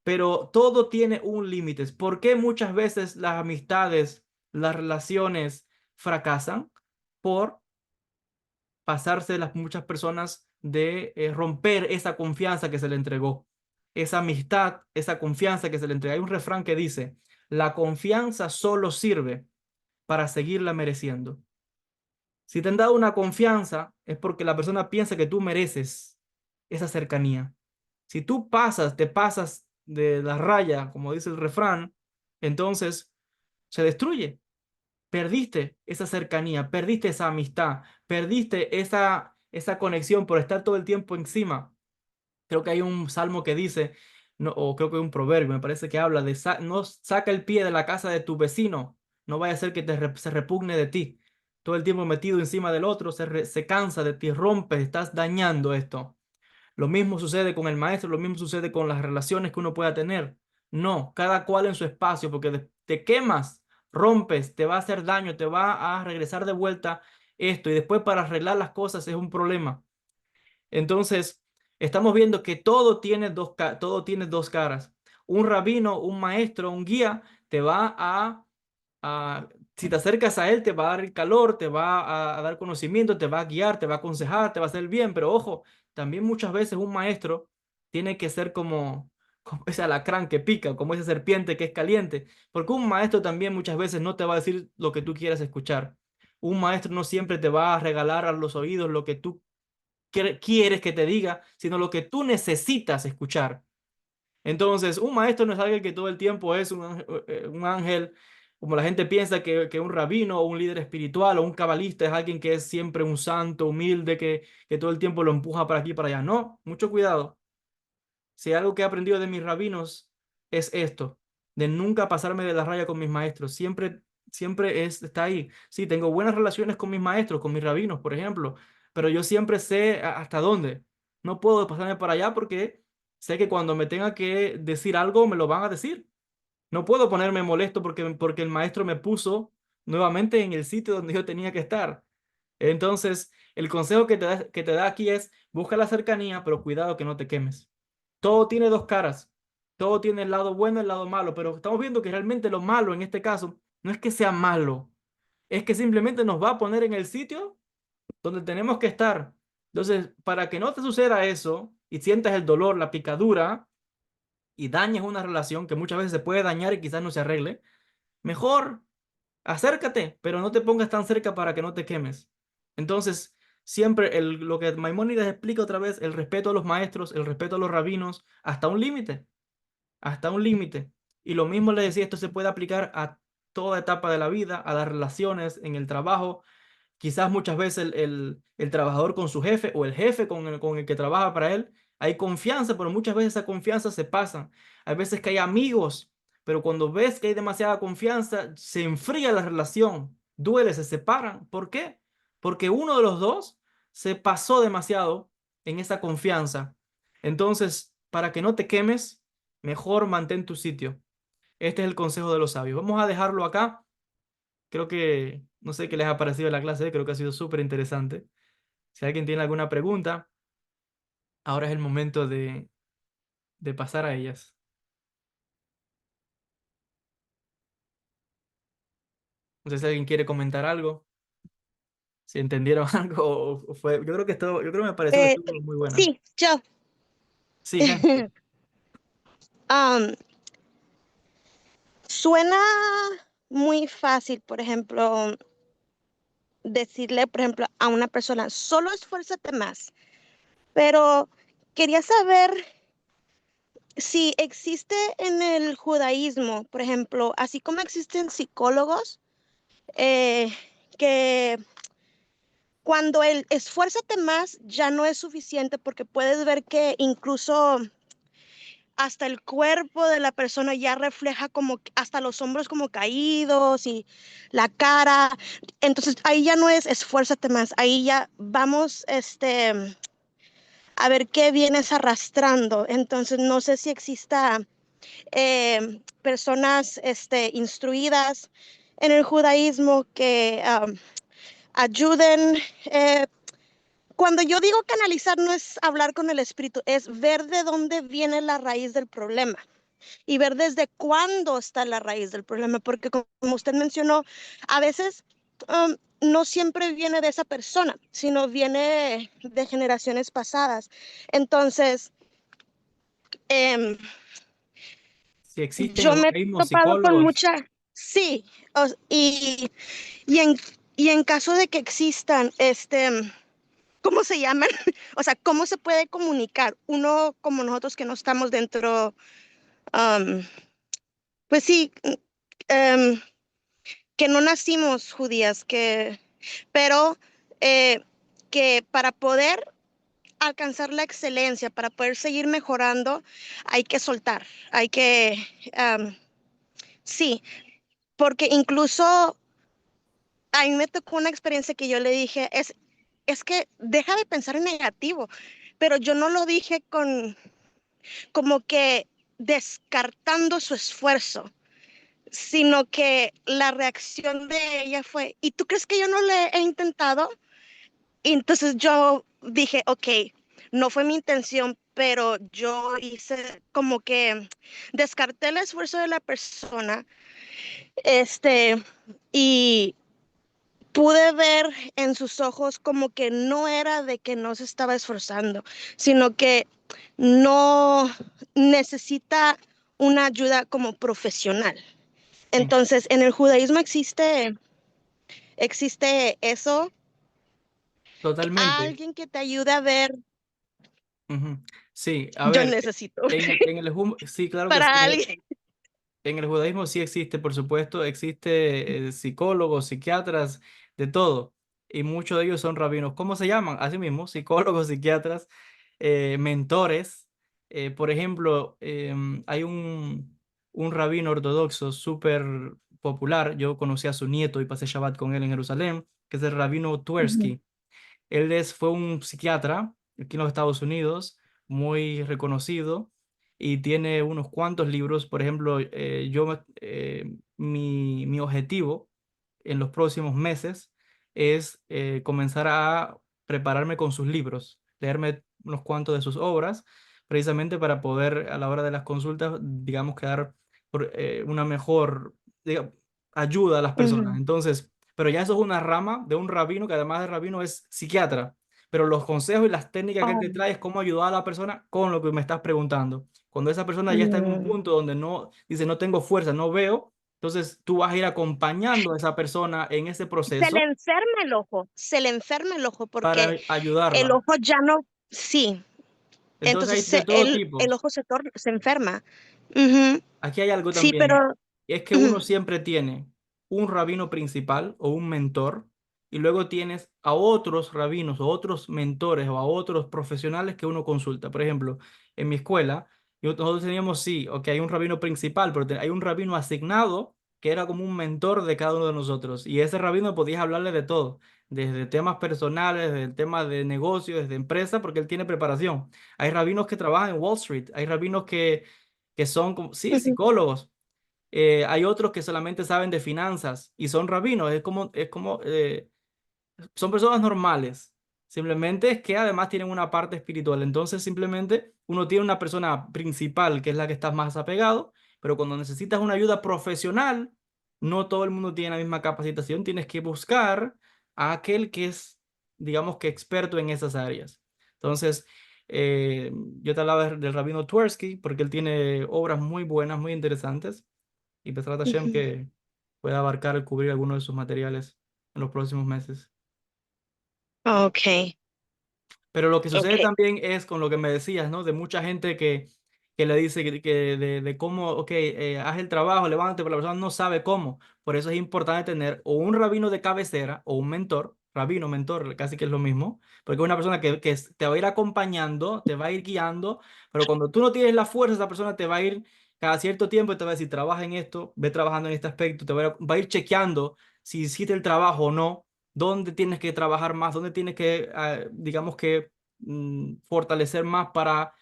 pero todo tiene un límite. ¿Por qué muchas veces las amistades, las relaciones fracasan? Por pasarse las muchas personas de romper esa confianza que se le entregó, esa amistad, esa confianza que se le entrega. Hay un refrán que dice, la confianza solo sirve para seguirla mereciendo. Si te han dado una confianza es porque la persona piensa que tú mereces esa cercanía. Si tú te pasas de la raya, como dice el refrán, entonces se destruye. Perdiste esa cercanía, perdiste esa amistad, perdiste esa conexión por estar todo el tiempo encima. Creo que hay un salmo que dice, no, o creo que un proverbio, me parece que habla de no saca el pie de la casa de tu vecino, no vaya a ser que se repugne de ti. Todo el tiempo metido encima del otro, se cansa de ti, rompes, estás dañando esto. Lo mismo sucede con el maestro, lo mismo sucede con las relaciones que uno pueda tener. No, cada cual en su espacio, porque te quemas, rompes, te va a hacer daño, te va a regresar de vuelta esto y después para arreglar las cosas es un problema. Entonces, estamos viendo que todo tiene dos caras. Un rabino, un maestro, un guía te va si te acercas a él, te va a dar el calor, te va a dar conocimiento, te va a guiar, te va a aconsejar, te va a hacer el bien. Pero ojo, también muchas veces un maestro tiene que ser como ese alacrán que pica, como esa serpiente que es caliente. Porque un maestro también muchas veces no te va a decir lo que tú quieras escuchar. Un maestro no siempre te va a regalar a los oídos lo que tú quieres que te diga, sino lo que tú necesitas escuchar. Entonces, un maestro no es alguien que todo el tiempo es un ángel, como la gente piensa que un rabino o un líder espiritual o un cabalista es alguien que es siempre un santo, humilde, que todo el tiempo lo empuja para aquí y para allá. No, mucho cuidado. Si algo que he aprendido de mis rabinos es esto, de nunca pasarme de la raya con mis maestros, siempre está ahí. Sí, tengo buenas relaciones con mis maestros, con mis rabinos, por ejemplo, pero yo siempre sé hasta dónde. No puedo pasarme para allá porque sé que cuando me tenga que decir algo me lo van a decir. No puedo ponerme molesto porque el maestro me puso nuevamente en el sitio donde yo tenía que estar. Entonces, el consejo que te da aquí es, busca la cercanía, pero cuidado que no te quemes. Todo tiene dos caras. Todo tiene el lado bueno y el lado malo, pero estamos viendo que realmente lo malo en este caso no es que sea malo, es que simplemente nos va a poner en el sitio donde tenemos que estar. Entonces, para que no te suceda eso y sientas el dolor, la picadura y dañes una relación que muchas veces se puede dañar y quizás no se arregle, mejor acércate, pero no te pongas tan cerca para que no te quemes. Entonces, siempre lo que Maimónides explica otra vez, el respeto a los maestros, el respeto a los rabinos, hasta un límite, hasta un límite. Y lo mismo le decía, esto se puede aplicar a toda etapa de la vida, a las relaciones, en el trabajo. Quizás muchas veces el trabajador con su jefe o el jefe con el que trabaja para él, hay confianza, pero muchas veces esa confianza se pasa. Hay veces que hay amigos, pero cuando ves que hay demasiada confianza, se enfría la relación, duele, se separan. ¿Por qué? Porque uno de los dos se pasó demasiado en esa confianza. Entonces, para que no te quemes, mejor mantén tu sitio. Este es el consejo de los sabios. Vamos a dejarlo acá. Creo que, no sé qué les ha parecido la clase, creo que ha sido súper interesante. Si alguien tiene alguna pregunta, ahora es el momento de pasar a ellas. No sé si alguien quiere comentar algo, si entendieron algo o fue. Yo creo que me pareció que Eh, estuvo muy buena. sí, yo. Sí, Henry. Am, Suena muy fácil, por ejemplo, decirle, por ejemplo, a una persona, solo esfuérzate más. Pero quería saber si existe en el judaísmo, por ejemplo, así como existen psicólogos, que cuando el esfuérzate más ya no es suficiente porque puedes ver que incluso hasta el cuerpo de la persona ya refleja como hasta los hombros como caídos y la cara. Entonces ahí ya no es esfuérzate más, ahí ya vamos a ver qué vienes arrastrando. Entonces no sé si exista personas instruidas en el judaísmo que ayuden. Cuando yo digo canalizar no es hablar con el espíritu, es ver de dónde viene la raíz del problema y ver desde cuándo está la raíz del problema, porque como usted mencionó, a veces no siempre viene de esa persona, sino viene de generaciones pasadas. Entonces, eh, Si existen yo ahora me he mismo topado con psicólogos, mucha, sí, y, y en caso de que existan, ¿cómo se llaman? O sea, ¿cómo se puede comunicar? Uno como nosotros que no estamos dentro, um, pues sí, um, que no nacimos judías, pero eh, que para poder alcanzar la excelencia, para poder seguir mejorando, hay que soltar, hay que, sí, porque incluso a mí me tocó una experiencia que yo le dije, es que deja de pensar en negativo, pero yo no lo dije como que descartando su esfuerzo, sino que la reacción de ella fue, ¿y tú crees que yo no le he intentado? Y entonces yo dije, ok, no fue mi intención, pero yo hice como que descarté el esfuerzo de la persona, este, y pude ver en sus ojos como que no era de que no se estaba esforzando, sino que no necesita una ayuda como profesional. Sí, Entonces, en el judaísmo existe eso, totalmente. alguien que te ayude a ver, Ujú. Sí, a yo ver, necesito sí, claro que sí. para alguien. En el judaísmo sí existe, por supuesto, existe psicólogos, psiquiatras, de todo, y muchos de ellos son rabinos. ¿Cómo se llaman? Así mismo, psicólogos, psiquiatras, mentores. Por ejemplo, hay un rabino ortodoxo súper popular. Yo conocí a su nieto y pasé Shabbat con él en Jerusalén, que es el rabino Ujú, Twersky. Fue un psiquiatra aquí en los Estados Unidos, muy reconocido, y tiene unos cuantos libros. Por ejemplo, mi objetivo en los próximos meses es comenzar a prepararme con sus libros, leerme unos cuantos de sus obras, precisamente para poder a la hora de las consultas, digamos, quedar una mejor diga, ayuda a las personas. ujú. Entonces, pero ya eso es una rama de un rabino que además de rabino es psiquiatra. Pero los consejos y las técnicas que él Oh, te trae es cómo ayudar a la persona con lo que me estás preguntando. Cuando esa persona ya está en un mm. punto donde no dice no tengo fuerza, no veo, entonces tú vas a ir acompañando a esa persona en ese Se le proceso enferma el ojo, se le enferma el ojo porque para el ayudarla. ojo ya no, sí, Entonces entonces hay de todo el tipo. ojo se enferma. Ujú. Aquí hay algo Sí, también, pero y es que ujú, uno siempre tiene un rabino principal o un mentor, y luego tienes a otros rabinos o otros mentores o a otros profesionales que uno consulta. Por ejemplo, en mi escuela, nosotros teníamos, sí, ok, hay un rabino principal, pero hay un rabino asignado que era como un mentor de cada uno de nosotros, y ese rabino podías hablarle de todo, desde temas personales, desde temas de negocio, desde empresa, porque él tiene preparación. Hay rabinos que trabajan en Wall Street, hay rabinos que son, sí, ujú. psicólogos. Hay otros que solamente saben de finanzas y son rabinos. Son personas normales. Simplemente es que además tienen una parte espiritual. Entonces, simplemente uno tiene una persona principal que es la que estás más apegado, pero cuando necesitas una ayuda profesional, no todo el mundo tiene la misma capacitación. Tienes que buscar a aquel que es, digamos que experto en esas áreas. Entonces, eh, yo te hablaba del rabino Twersky porque él tiene obras muy buenas, muy interesantes, y Besrat Hashem Ujú. que pueda abarcar, cubrir algunos de sus materiales en los próximos meses. Okay, Pero lo que sucede okay. también es con lo que me decías, ¿no? De mucha gente que le dice de cómo, ok, haz el trabajo, levántate, pero la persona no sabe cómo. Por eso es importante tener o un rabino de cabecera o un mentor, rabino, mentor, casi que es lo mismo, porque es una persona que te va a ir acompañando, te va a ir guiando, pero cuando tú no tienes la fuerza, esa persona te va a ir cada cierto tiempo y te va a decir, trabaja en esto, ve trabajando en este aspecto, va a ir chequeando si hiciste el trabajo o no, dónde tienes que trabajar más, dónde tienes que, digamos que, fortalecer más para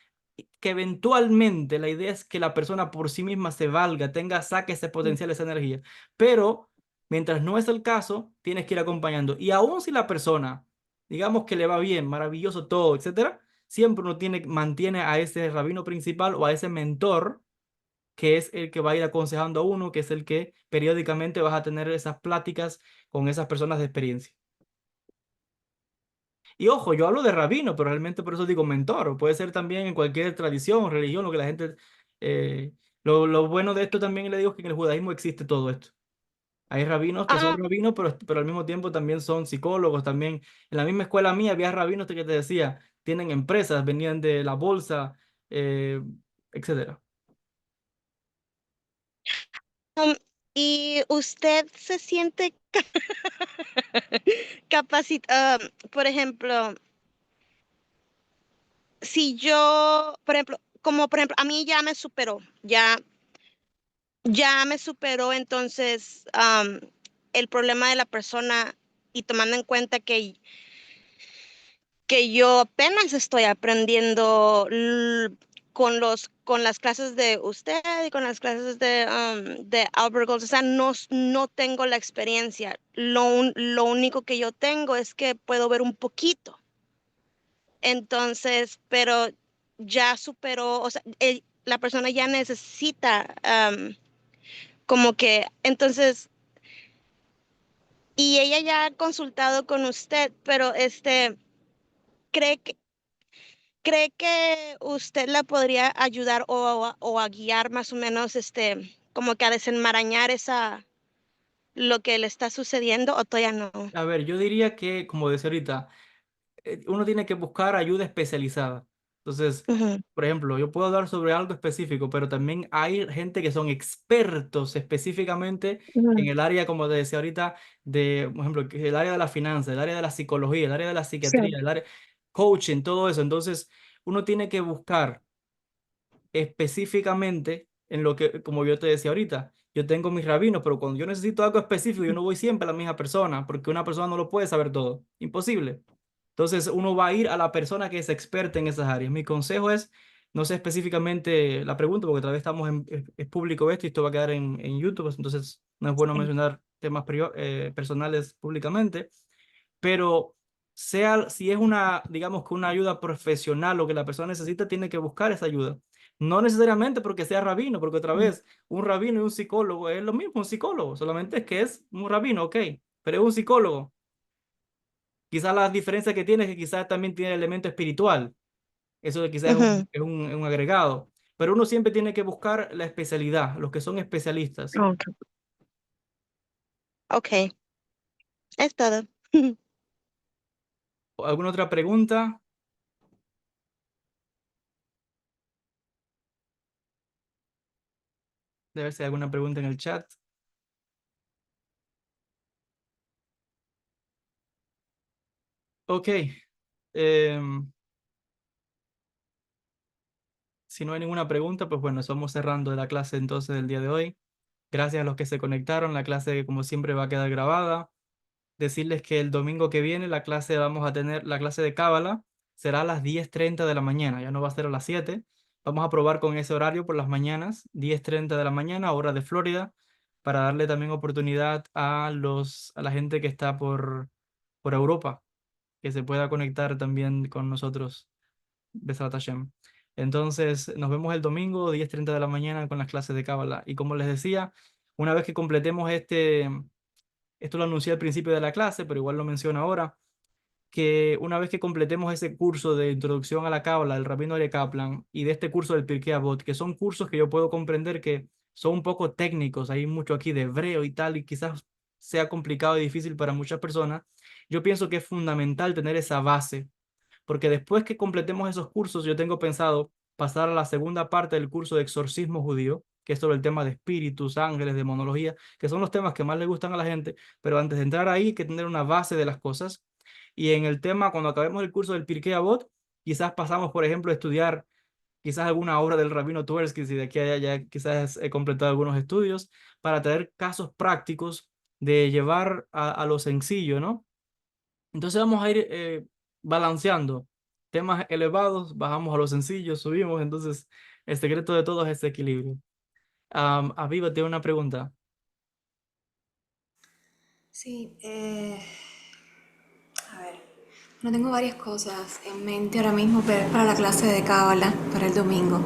que eventualmente la idea es que la persona por sí misma se valga, saque ese potencial, esa energía. Pero mientras no es el caso, tienes que ir acompañando. Y aun si la persona, digamos que le va bien, maravilloso todo, etcétera, siempre uno mantiene a ese rabino principal o a ese mentor que es el que va a ir aconsejando a uno, que es el que periódicamente vas a tener esas pláticas con esas personas de experiencia. Y ojo, yo hablo de rabino, pero realmente por eso digo mentor. Puede ser también en cualquier tradición, religión, lo que la gente... eh, lo bueno de esto también le digo es que en el judaísmo existe todo esto. Hay rabinos que son Ah, rabinos, pero al mismo tiempo también son psicólogos. También en la misma escuela mía había rabinos que te decía, tienen empresas, venían de la bolsa, eh, etcétera. ¿y usted se siente capacitado, por ejemplo, si yo, por ejemplo, como por ejemplo, a mí ya me superó entonces el problema de la persona y tomando en cuenta que yo apenas estoy aprendiendo con las clases de usted y con las clases de Albert Gold, o sea, no tengo la experiencia. Lo único que yo tengo es que puedo ver un poquito. Entonces, pero ya superó, o sea, la persona ya necesita como que, entonces, y ella ya ha consultado con usted, pero ¿cree que, cree que usted la podría ayudar o a guiar más o menos, como que a desenmarañar lo que le está sucediendo o todavía no? A ver, yo diría que, como decía ahorita, uno tiene que buscar ayuda especializada. Entonces, Ujú, por ejemplo, yo puedo hablar sobre algo específico, pero también hay gente que son expertos específicamente en ujú, el área, como te decía ahorita, de, por ejemplo, que el área de la finanza, el área de la psicología, el área de la sí, psiquiatría, el área coaching, todo eso. Entonces, uno tiene que buscar específicamente en lo que, como yo te decía ahorita, yo tengo mis rabinos, pero cuando yo necesito algo específico, yo no voy siempre a la misma persona, porque una persona no lo puede saber todo. Imposible. Entonces uno va a ir a la persona que es experta en esas áreas. Mi consejo es, no sé específicamente la pregunta, porque otra vez estamos es público esto y esto va a quedar en YouTube, entonces no es bueno sí, mencionar temas personales públicamente, pero sea, si es una, digamos que una ayuda profesional lo que la persona necesita, tiene que buscar esa ayuda. No necesariamente porque sea rabino, porque otra ujú, vez, un rabino y un psicólogo es lo mismo, un psicólogo, solamente es que es un rabino, ok, pero es un psicólogo. Quizás la diferencia que tiene es que quizás también tiene el elemento espiritual. Eso de quizás ujú, es un agregado. Pero uno siempre tiene que buscar la especialidad, los que son especialistas. ok, ok, es todo. ¿Alguna otra pregunta? Debe ver si hay alguna pregunta en el chat. Ok. em, si no hay ninguna pregunta, pues bueno, estamos cerrando la clase entonces del día de hoy. Gracias a los que se conectaron. La clase, como siempre, va a quedar grabada. Decirles que el domingo que viene la clase vamos a tener, la clase de Cábala será a las 10:30 de la mañana, ya no va a ser a las 7. Vamos a probar con ese horario por las mañanas, 10:30 de la mañana, hora de Florida, para darle también oportunidad a la gente que está por Europa, que se pueda conectar también con nosotros, Besat Hashem. Entonces, nos vemos el domingo, 10:30 de la mañana, con las clases de Cábala. Y como les decía, una vez que completemos esto lo anuncié al principio de la clase, pero igual lo menciono ahora, que una vez que completemos ese curso de introducción a la Cábala del Rabino Aryeh Kaplan y de este curso del Pirkei Avot, que son cursos que yo puedo comprender que son un poco técnicos, hay mucho aquí de hebreo y tal, y quizás sea complicado y difícil para muchas personas, yo pienso que es fundamental tener esa base porque después que completemos esos cursos, yo tengo pensado pasar a la segunda parte del curso de exorcismo judío, que es sobre el tema de espíritus, ángeles, demonología, que son los temas que más le gustan a la gente, pero antes de entrar ahí hay que tener una base de las cosas. Y en el tema, cuando acabemos el curso del Pirkei Avot, quizás pasamos, por ejemplo, a estudiar quizás alguna obra del Rabino Twersky, si de aquí a allá ya quizás he completado algunos estudios, para traer casos prácticos de llevar a lo sencillo, ¿no? Entonces vamos a ir balanceando temas elevados, bajamos a los sencillos, subimos. Entonces, el secreto de todo es ese equilibrio. Aviva, tengo una pregunta. Sí, a ver, no tengo varias cosas en mente ahora mismo para la clase de Cábala, para el domingo,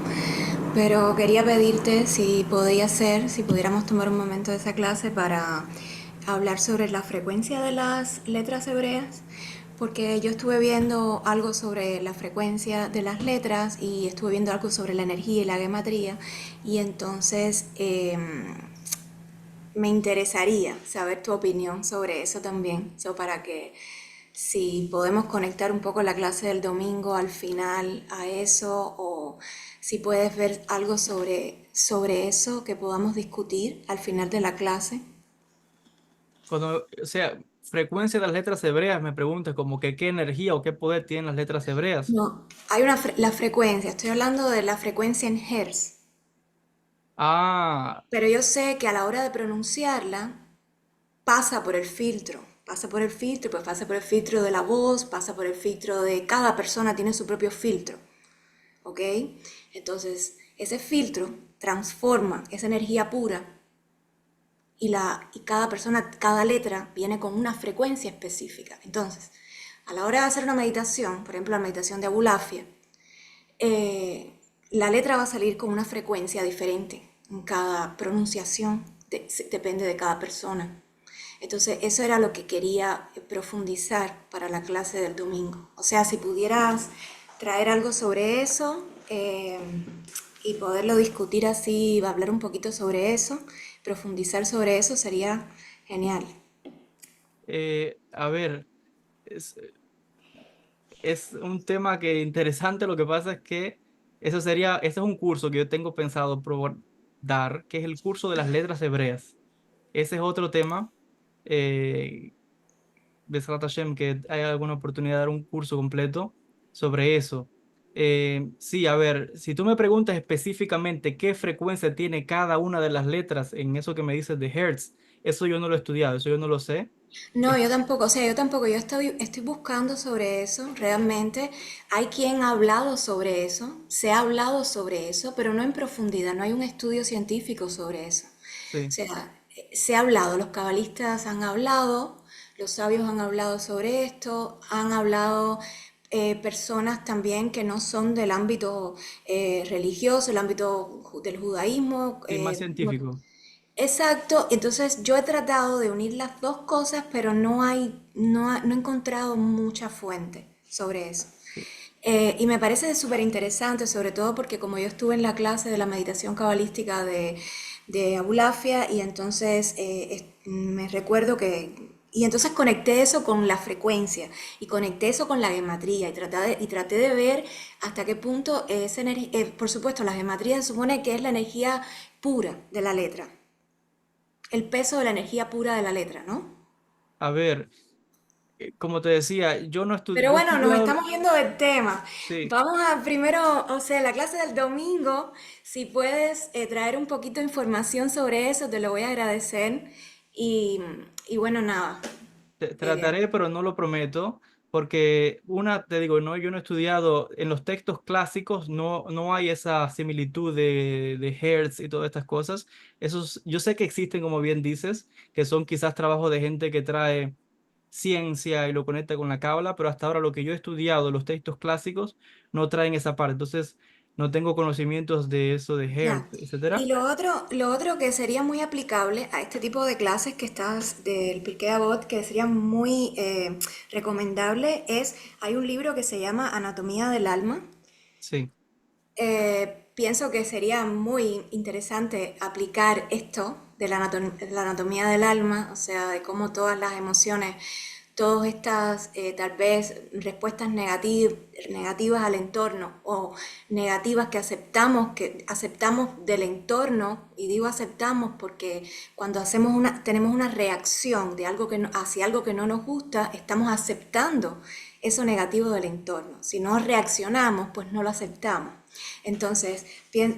pero quería pedirte si podía ser, si pudiéramos tomar un momento de esa clase para hablar sobre la frecuencia de las letras hebreas, porque yo estuve viendo algo sobre la frecuencia de las letras y estuve viendo algo sobre la energía y la gematría, y entonces me interesaría saber tu opinión sobre eso también, para que si podemos conectar un poco la clase del domingo al final a eso o si puedes ver algo sobre eso que podamos discutir al final de la clase. Cuando, o sea, frecuencia de las letras hebreas, me preguntas como que qué energía o qué poder tienen las letras hebreas. No, hay la frecuencia, estoy hablando de la frecuencia en hertz, Ah, pero yo sé que a la hora de pronunciarla pues pasa por el filtro de la voz, pasa por el filtro de cada persona, tiene su propio filtro, ¿ok? Entonces, ese filtro transforma esa energía pura y cada persona, cada letra viene con una frecuencia específica. Entonces, a la hora de hacer una meditación, por ejemplo, la meditación de Abulafia, la letra va a salir con una frecuencia diferente en cada pronunciación, depende de cada persona. Entonces, eso era lo que quería profundizar para la clase del domingo. O sea, si pudieras traer algo sobre eso y poderlo discutir así, hablar un poquito sobre eso, profundizar sobre eso, sería genial. a ver, es, es un tema que interesante. Lo que pasa es que ese es un curso que yo tengo pensado dar, que es el curso de las letras hebreas. Ese es otro tema. Eh, Besrat Hashem, que hay alguna oportunidad de dar un curso completo sobre eso. Sí, a ver, si tú me preguntas específicamente qué frecuencia tiene cada una de las letras en eso que me dices de Hertz, eso yo no lo he estudiado, eso yo no lo sé. No, Es- yo tampoco, o sea, yo tampoco, estoy buscando sobre eso, realmente hay quien ha hablado sobre eso, se ha hablado sobre eso, pero no en profundidad, no hay un estudio científico sobre eso. O sí, sea, se ha hablado, los cabalistas han hablado, los sabios han hablado sobre esto, han hablado personas también que no son del ámbito religioso, el ámbito del judaísmo, sí, más científico. exacto, entonces yo he tratado de unir las dos cosas, pero no he encontrado mucha fuente sobre eso. Sí. Y me parece súper interesante, sobre todo porque como yo estuve en la clase de la meditación cabalística de Abulafia, y entonces me recuerdo y entonces conecté eso con la frecuencia, y conecté eso con la gematría, y traté de ver hasta qué punto esa energía, por supuesto, la gematría se supone que es la energía pura de la letra, el peso de la energía pura de la letra, ¿no? A ver, como te decía, Pero yo he bueno, nos estudiado, estamos yendo del tema. sí. Vamos a primero, o sea, la clase del domingo, si puedes traer un poquito de información sobre eso, te lo voy a agradecer. Y, y bueno, nada. eh, Trataré, pero no lo prometo, porque te digo, no, yo no he estudiado en los textos clásicos, no hay esa similitud de Hertz y todas estas cosas. Yo sé que existen, como bien dices, que son quizás trabajos de gente que trae ciencia y lo conecta con la cábala, pero hasta ahora lo que yo he estudiado, los textos clásicos, no traen esa parte. Entonces, no tengo conocimientos de eso de Ya. Hertz, Y etcétera. lo otro que sería muy aplicable a este tipo de clases que estás del Pirkei Avot, que sería muy recomendable, hay un libro que se llama Anatomía del Alma. Sí, Pienso que sería muy interesante aplicar esto de la anatomía del alma, o sea, de cómo todas las emociones, todas estas tal vez respuestas negativas al entorno o negativas que aceptamos del entorno, y digo aceptamos porque cuando tenemos una reacción de algo hacia algo que no nos gusta, estamos aceptando eso negativo del entorno. Si no reaccionamos, pues no lo aceptamos. Entonces,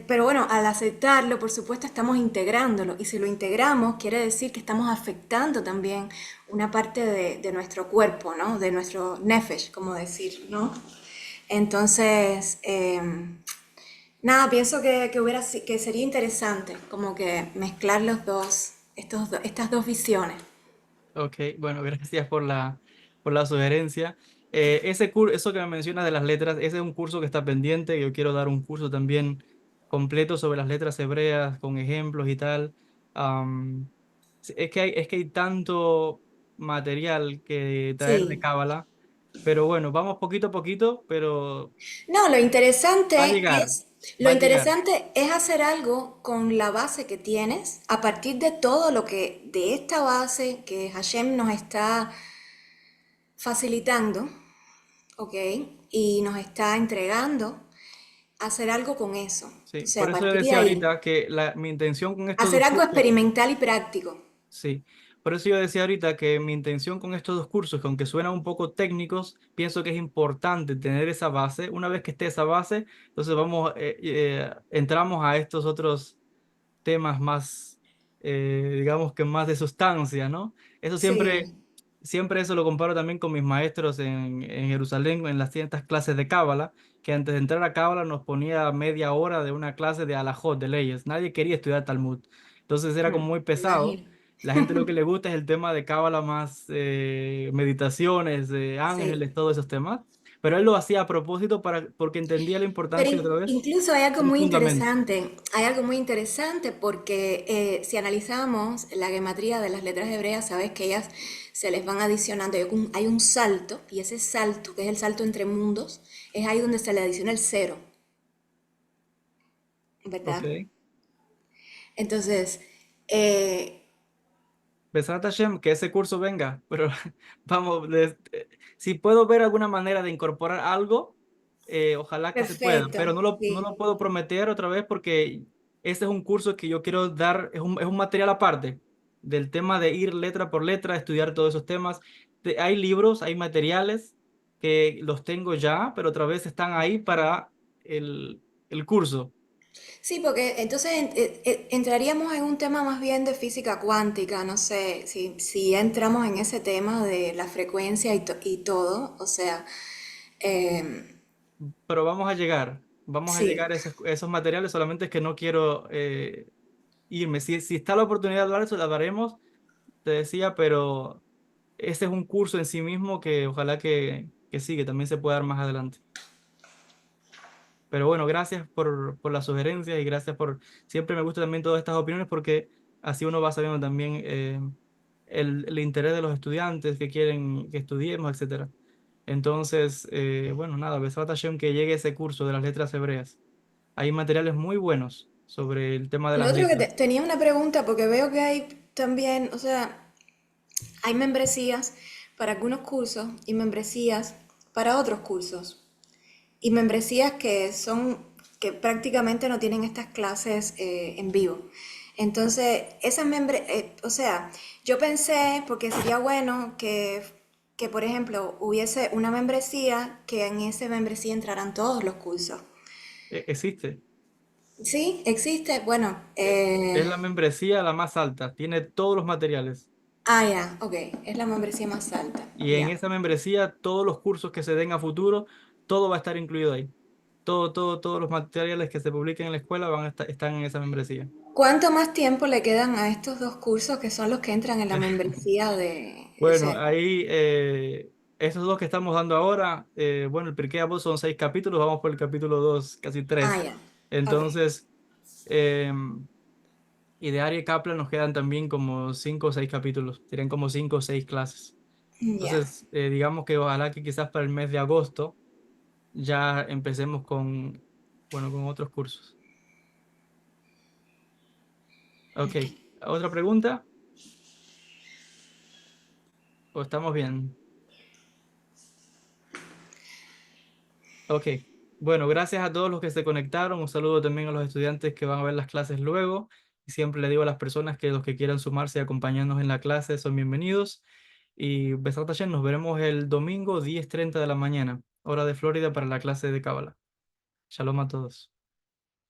pero bueno, al aceptarlo, por supuesto, estamos integrándolo. Y si lo integramos, quiere decir que estamos afectando también una parte de nuestro cuerpo, ¿no? De nuestro nefesh, como decir, ¿no? Entonces, nada, pienso que sería interesante como que mezclar estas dos visiones. ok, bueno, gracias por la sugerencia. Eso que me mencionas de las letras, ese es un curso que está pendiente. Yo quiero dar un curso también completo sobre las letras hebreas, con ejemplos y tal. Am, sí, es que hay tanto material que traer de Sí. Cábala, pero bueno, vamos poquito a poquito, pero No, va a llegar, lo va a llegar. interesante es hacer algo con la base que tienes, a partir de todo de esta base que Hashem nos está facilitando, ¿ok? Y nos está entregando, hacer algo con eso. Sí, Entonces, por a eso yo partir de decía ahí, ahorita que mi intención con estos dos hacer algo cursos. experimental y práctico. Sí, Por eso yo decía ahorita que mi intención con estos dos cursos, que aunque suenan un poco técnicos, pienso que es importante tener esa base. Una vez que esté esa base, entonces entramos a estos otros temas más, digamos que más de sustancia, ¿no? Eso siempre, Sí, siempre eso lo comparo también con mis maestros en Jerusalén, en las ciertas clases de Cábala, que antes de entrar a Cábala nos ponía media hora de una clase de alajot, de leyes. Nadie quería estudiar Talmud. Entonces era como muy me pesado. imagino. La gente lo que le gusta es el tema de Cábala más meditaciones, ángeles, Sí. todos esos temas. Pero él lo hacía a propósito porque entendía la Pero importancia otra vez incluso del fundamento. hay algo muy interesante porque si analizamos la gematría de las letras hebreas, sabes que ellas se les van adicionando, hay un salto, y ese salto, que es el salto entre mundos, es ahí donde se le adiciona el cero, Ok. ¿verdad? Entonces, eh, Besat Hashem, que ese curso venga, pero vamos, si puedo ver alguna manera de incorporar algo, ojalá que se pueda, perfecto, pero no sí. lo puedo prometer otra vez porque este es un curso que yo quiero dar, es un material aparte del tema de ir letra por letra, estudiar todos esos temas. Hay libros, hay materiales que los tengo ya, pero otra vez están ahí para el curso. Sí, porque entonces entraríamos en un tema más bien de física cuántica, no sé, si entramos en ese tema de la frecuencia y todo, o sea, em, Pero vamos a llegar sí. a esos materiales, solamente es que no quiero irme. Si está la oportunidad de hablar eso, la daremos, te decía, pero ese es un curso en sí mismo que ojalá que sí, que también se pueda dar más adelante. Pero bueno, gracias por las sugerencias y gracias por... Siempre me gustan también todas estas opiniones porque así uno va sabiendo también el interés de los estudiantes que quieren que estudiemos, etcétera. Entonces, bueno, nada, Besrat Hashem que llegue ese curso de las letras hebreas. Hay materiales muy buenos sobre el tema de Lo las otro que letras. tenía una pregunta, porque veo que hay también, o sea, hay membresías para algunos cursos y membresías para otros cursos. Y membresías que prácticamente no tienen estas clases en vivo. Entonces, o sea, yo pensé, porque sería bueno que, por ejemplo, hubiese una membresía que en esa membresía entraran todos los cursos. Existe. Sí, existe. Bueno, Es la membresía la más alta. Tiene todos los materiales. ya, ok, es la membresía más alta, Y en ya. esa membresía, todos los cursos que se den a futuro, todo va a estar incluido ahí. Todos los materiales que se publiquen en la escuela están en esa membresía. ¿Cuánto más tiempo le quedan a estos dos cursos que son los que entran en la membresía de... o Bueno, sea, ahí, esos dos que estamos dando ahora, bueno, el Pirkei Avot son 6 capítulos, vamos por el capítulo 2, casi 3. ya, ok, Entonces, eh, y de Arie Kaplan nos quedan también como 5 o 6 capítulos, serían como 5 o 6 clases. ya. Entonces, digamos que ojalá que quizás para el mes de agosto ya empecemos bueno, con otros cursos. Ok, ¿otra pregunta? ¿O estamos bien? Ok, bueno, gracias a todos los que se conectaron. Un saludo también a los estudiantes que van a ver las clases luego. Y siempre le digo a las personas que los que quieran sumarse y acompañarnos en la clase son bienvenidos. Y Besat Hashem, nos veremos el domingo 10:30 de la mañana, hora de Florida, para la clase de Cábala. Shalom a todos.